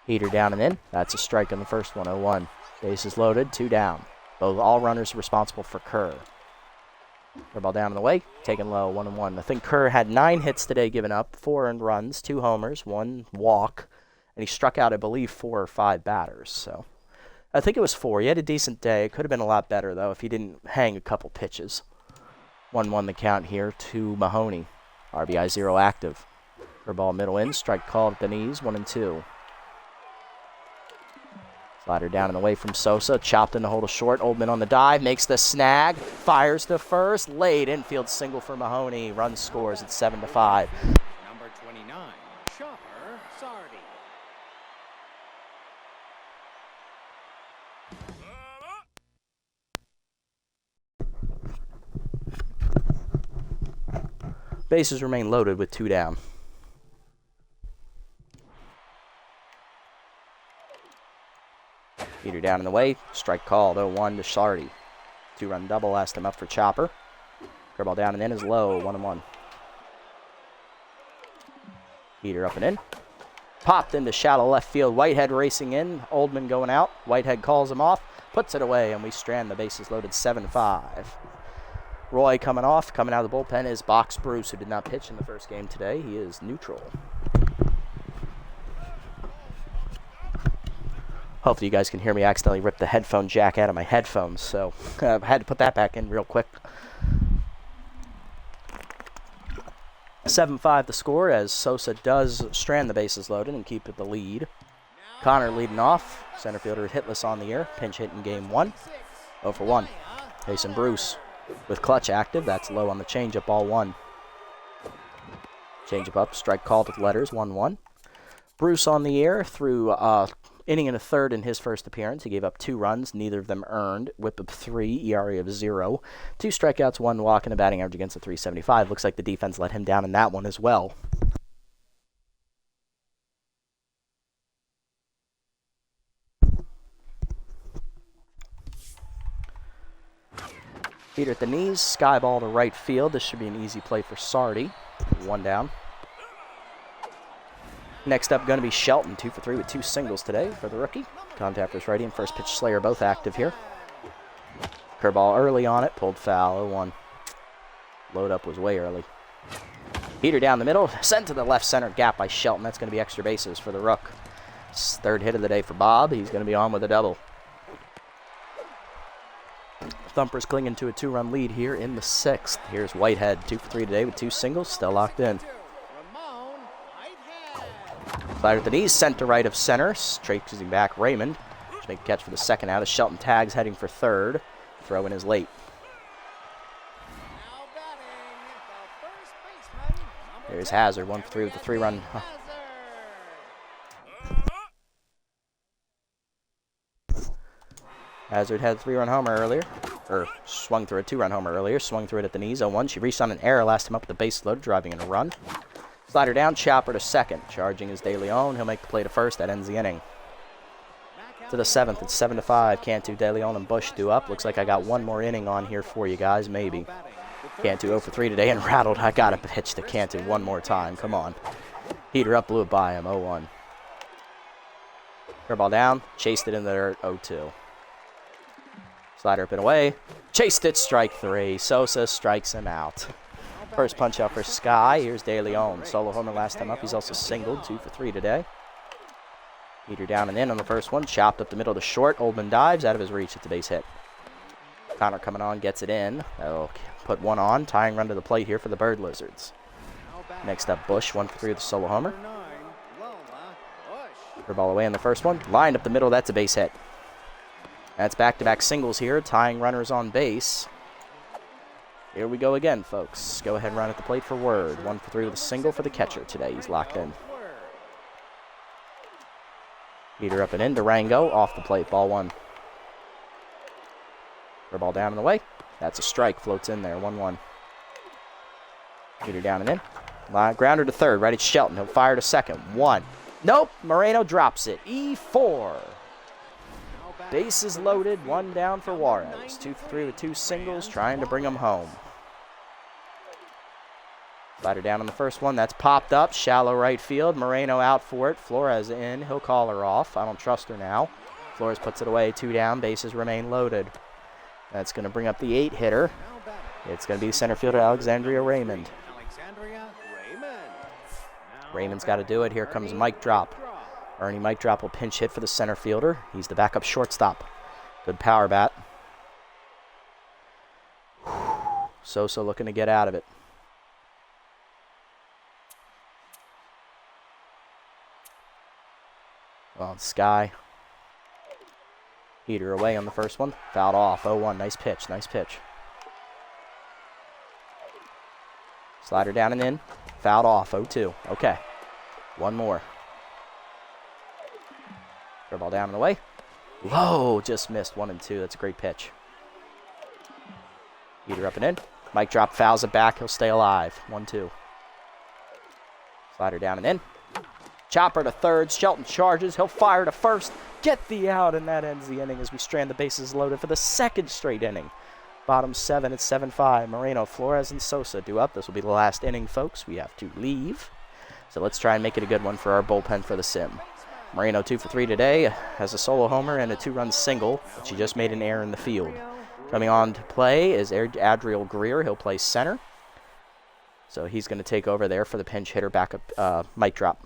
Heater down and in. That's a strike on the first one, 0-1. Bases loaded, 2 down. All runners responsible for Kerr. Her ball down in the way, taken low, 1-1. I think Kerr had 9 hits today given up, 4 earned runs, 2 homers, 1 walk, and he struck out, I believe, 4 or 5 batters, so... I think it was 4. He had a decent day. It could have been a lot better, though, if he didn't hang a couple pitches. 1-1 the count here to Mahoney. RBI 0 active. Her ball middle in. Strike called at the knees. 1-2. Slider down and away from Sosa. Chopped in to hold a short. Oldman on the dive. Makes the snag. Fires to first. Late infield single for Mahoney. Run scores at 7-5. Number 29, Chopper Sardi. Bases remain loaded with 2 down. Heater down in the way. Strike called. 0-1 to Sardi. 2-run double last him up for Chopper. Curveball down and in is low. 1-1. Heater up and in. Popped into shallow left field. Whitehead racing in. Oldman going out. Whitehead calls him off. Puts it away, and we strand the bases loaded 7-5. Roy coming off. Coming out of the bullpen is Box Bruce, who did not pitch in the first game today. He is neutral. Hopefully you guys can hear me. I accidentally ripped the headphone jack out of my headphones, so I had to put that back in real quick. 7-5 the score as Sosa does strand the bases loaded and keep the lead. Connor leading off. Center fielder hitless on the year. Pinch hit in game 1. 0 for 1. Jason Bruce with clutch active. That's low on the changeup, ball 1. Changeup up, strike called with letters, 1-1. Bruce on the air through inning and a third in his first appearance. He gave up 2 runs, neither of them earned. Whip of 3, ERA of 0. 2 strikeouts, 1 walk, and a batting average against a 375. Looks like the defense let him down in that one as well. Heater at the knees, sky ball to right field. This should be an easy play for Sardi. 1 down. Next up, going to be Shelton, 2 for 3 with 2 singles today for the rookie. Contact first righty and first pitch Slayer both active here. Curveball early on it, pulled foul, 0-1. Load up was way early. Heater down the middle, sent to the left center gap by Shelton. That's going to be extra bases for the Rook. 3rd hit of the day for Bob. He's going to be on with a double. Thumpers clinging to a 2-run lead here in the 6th. Here's Whitehead, 2 for 3 today with 2 singles, still locked in. Slider at the knees, sent to right of center. Traipsing back Raymond. Should make a catch for the 2nd out as Shelton tags heading for 3rd. Throw in is late. There's Hazard, 1 for 3 with the 3-run. Hazard had a 3-run homer earlier, or swung through a 2-run homer earlier, swung through it at the knees, 0-1. She reached on an error, last time up with the base loaded, driving in a run. Slider down, chopper to second. Charging is De Leon. He'll make the play to first. That ends the inning. To the 7th, it's 7-5. Cantu, De Leon, and Bush due up. Looks like I got one more inning on here for you guys, maybe. Cantu 0 for 3 today and rattled. I got to pitch to Cantu one more time. Come on. Heater up, blew it by him, 0-1. Curveball down, chased it in the dirt, 0-2. Slider up and away. Chased it, strike 3. Sosa strikes him out. First punch out for Sky. Here's De Leon. Solo homer last time up. He's also singled, 2 for 3 today. Heater down and in on the first one. Chopped up the middle to short. Oldman dives out of his reach. It's a base hit. Connor coming on, gets it in. That'll put one on. Tying run to the plate here for the Bird Lizards. Next up, Bush, 1 for 3 with the solo homer. Ball away in the first one. Lined up the middle. That's a base hit. That's back-to-back singles here. Tying runners on base. Here we go again, folks. Go ahead and run at the plate for Word. 1 for 3 with a single for the catcher today. He's locked in. Heater up and in. Durango off the plate. Ball 1. Ball down and away. That's a strike. Floats in there. 1-1. Heater down and in. Grounder to third. Right at Shelton. He'll fire to second. 1. Nope. Moreno drops it. E4. Bases loaded, 1 down for Juarez. 2 for 3 with 2 singles, trying to bring them home. Slider down on the first one. That's popped up. Shallow right field. Moreno out for it. Flores in. He'll call her off. I don't trust her now. Flores puts it away. 2 down. Bases remain loaded. That's going to bring up the 8-hitter. It's going to be center fielder Alexandria Raymond. Raymond's got to do it. Here comes Mike Drop. Ernie Mike Drop will pinch hit for the center fielder. He's the backup shortstop. Good power bat. Sosa looking to get out of it. Well, Sky. Heater away on the first one. Fouled off. 0-1. Nice pitch. Nice pitch. Slider down and in. Fouled off. 0-2. Okay. One more. Ball down and away. Whoa, just missed 1 and 2. That's a great pitch. Heater up and in. Mike Drop fouls it back. He'll stay alive. 1-2. Slider down and in. Chopper to third. Shelton charges. He'll fire to first. Get the out, and that ends the inning as we strand the bases loaded for the second straight inning. Bottom 7 at 7-5. Moreno, Flores, and Sosa due up. This will be the last inning, folks. We have to leave. So let's try and make it a good one for our bullpen for the sim. Moreno 2 for 3 today, has a solo homer and a 2-run single. She just made an error in the field. Coming on to play is Adriel Greer. He'll play center. So he's going to take over there for the pinch hitter backup Mike Drop.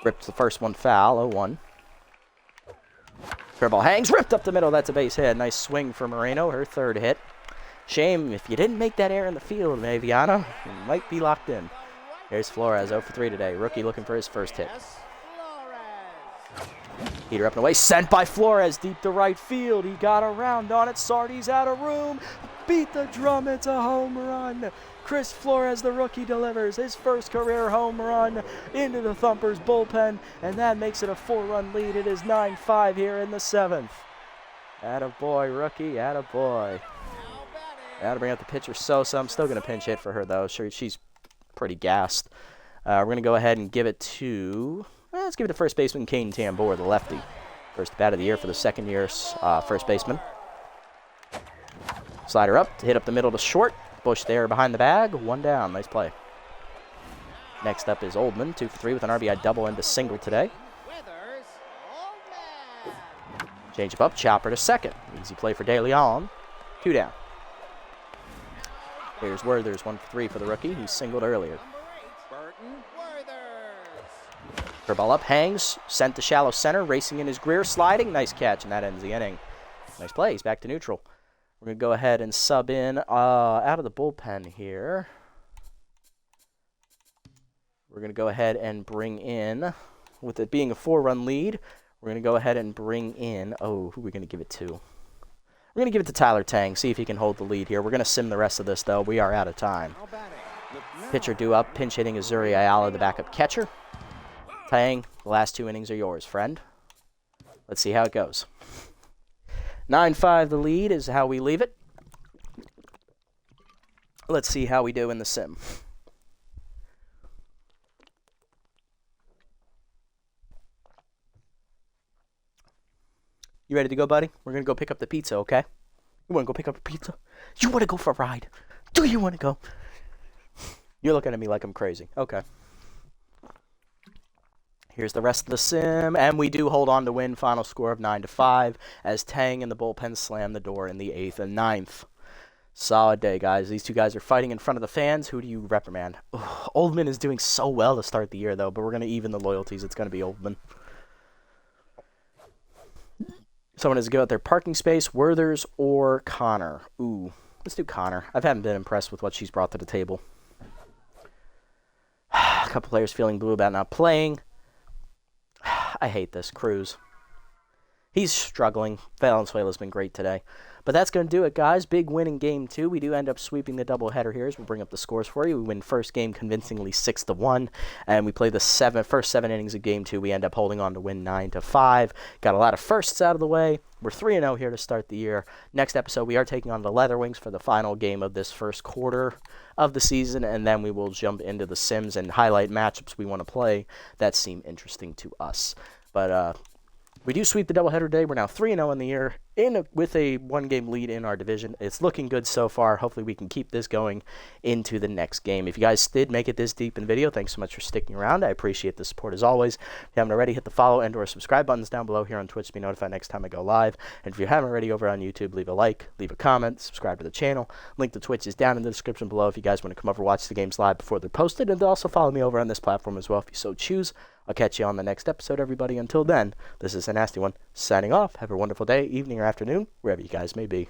Ripped the first one foul, 0-1. Curveball hangs, ripped up the middle. That's a base hit. Nice swing for Moreno, her 3rd hit. Shame if you didn't make that error in the field, Maviana. You might be locked in. Here's Flores, 0 for 3 today. Rookie looking for his first hit. Heater up and away. Sent by Flores deep to right field. He got around on it. Sardi's out of room. Beat the drum. It's a home run. Chris Flores, the rookie, delivers his first career home run into the Thumpers bullpen, and that makes it a 4-run lead. It is 9-5 here in the 7th. Attaboy, rookie. Attaboy. Now to bring out the pitcher, Sosa. I'm still going to pinch hit for her, though. Sure, she's pretty gassed. We're going to go ahead and give it to, let's give it to first baseman Kane Tambor, the lefty. First bat of the year for the second year first baseman. Slider up, to hit up the middle to short. Bush there behind the bag, 1 down. Nice play. Next up is Oldman, 2 for 3 with an RBI double and a single today. Change up, chopper to second. Easy play for De Leon. 2 down. Here's Werther's 1 for 3 for the rookie. He singled earlier. Curveball up, hangs, sent to shallow center, racing in his Greer, sliding. Nice catch, and that ends the inning. Nice play. He's back to neutral. We're going to go ahead and sub in out of the bullpen here. We're going to go ahead and bring in, with it being a 4-run lead, we're going to go ahead and bring in, who are we going to give it to? We're going to give it to Tyler Tang, see if he can hold the lead here. We're going to sim the rest of this, though. We are out of time. Pitcher due up, pinch hitting Azuri Ayala, the backup catcher. Tang, the last 2 innings are yours, friend. Let's see how it goes. 9-5 the lead is how we leave it. Let's see how we do in the sim. You ready to go, buddy? We're going to go pick up the pizza, okay? You want to go pick up a pizza? You want to go for a ride? Do you want to go? You're looking at me like I'm crazy. Okay. Here's the rest of the sim, and we do hold on to win. Final score of 9-5 as Tang and the bullpen slam the door in the 8th and 9th. Solid day, guys. These two guys are fighting in front of the fans. Who do you reprimand? Ugh, Oldman is doing so well to start the year, though, but we're going to even the loyalties. It's going to be Oldman. Someone has to go out their parking space, Werthers or Connor. Ooh, let's do Connor. I haven't been impressed with what she's brought to the table. A couple players feeling blue about not playing. I hate this. Cruz. He's struggling. Valenzuela's been great today. But that's going to do it, guys. Big win in Game 2. We do end up sweeping the doubleheader here as we'll bring up the scores for you. We win first game convincingly 6-1, and we play the first 7 innings of Game 2. We end up holding on to win 9-5. Got a lot of firsts out of the way. We're 3-0 here to start the year. Next episode, we are taking on the Leatherwings for the final game of this first quarter of the season, and then we will jump into the Sims and highlight matchups we want to play that seem interesting to us. But we do sweep the doubleheader today. We're now 3-0 in the year with a 1-game lead in our division. It's looking good so far. Hopefully we can keep this going into the next game. If you guys did make it this deep in the video, thanks so much for sticking around. I appreciate the support as always. If you haven't already, hit the follow and or subscribe buttons down below here on Twitch to be notified next time I go live. And if you haven't already over on YouTube, leave a like, leave a comment, subscribe to the channel. Link to Twitch is down in the description below if you guys want to come over and watch the games live before they're posted. And also follow me over on this platform as well if you so choose. I'll catch you on the next episode, everybody. Until then, this is a nasty one signing off. Have a wonderful day, evening, or afternoon, wherever you guys may be.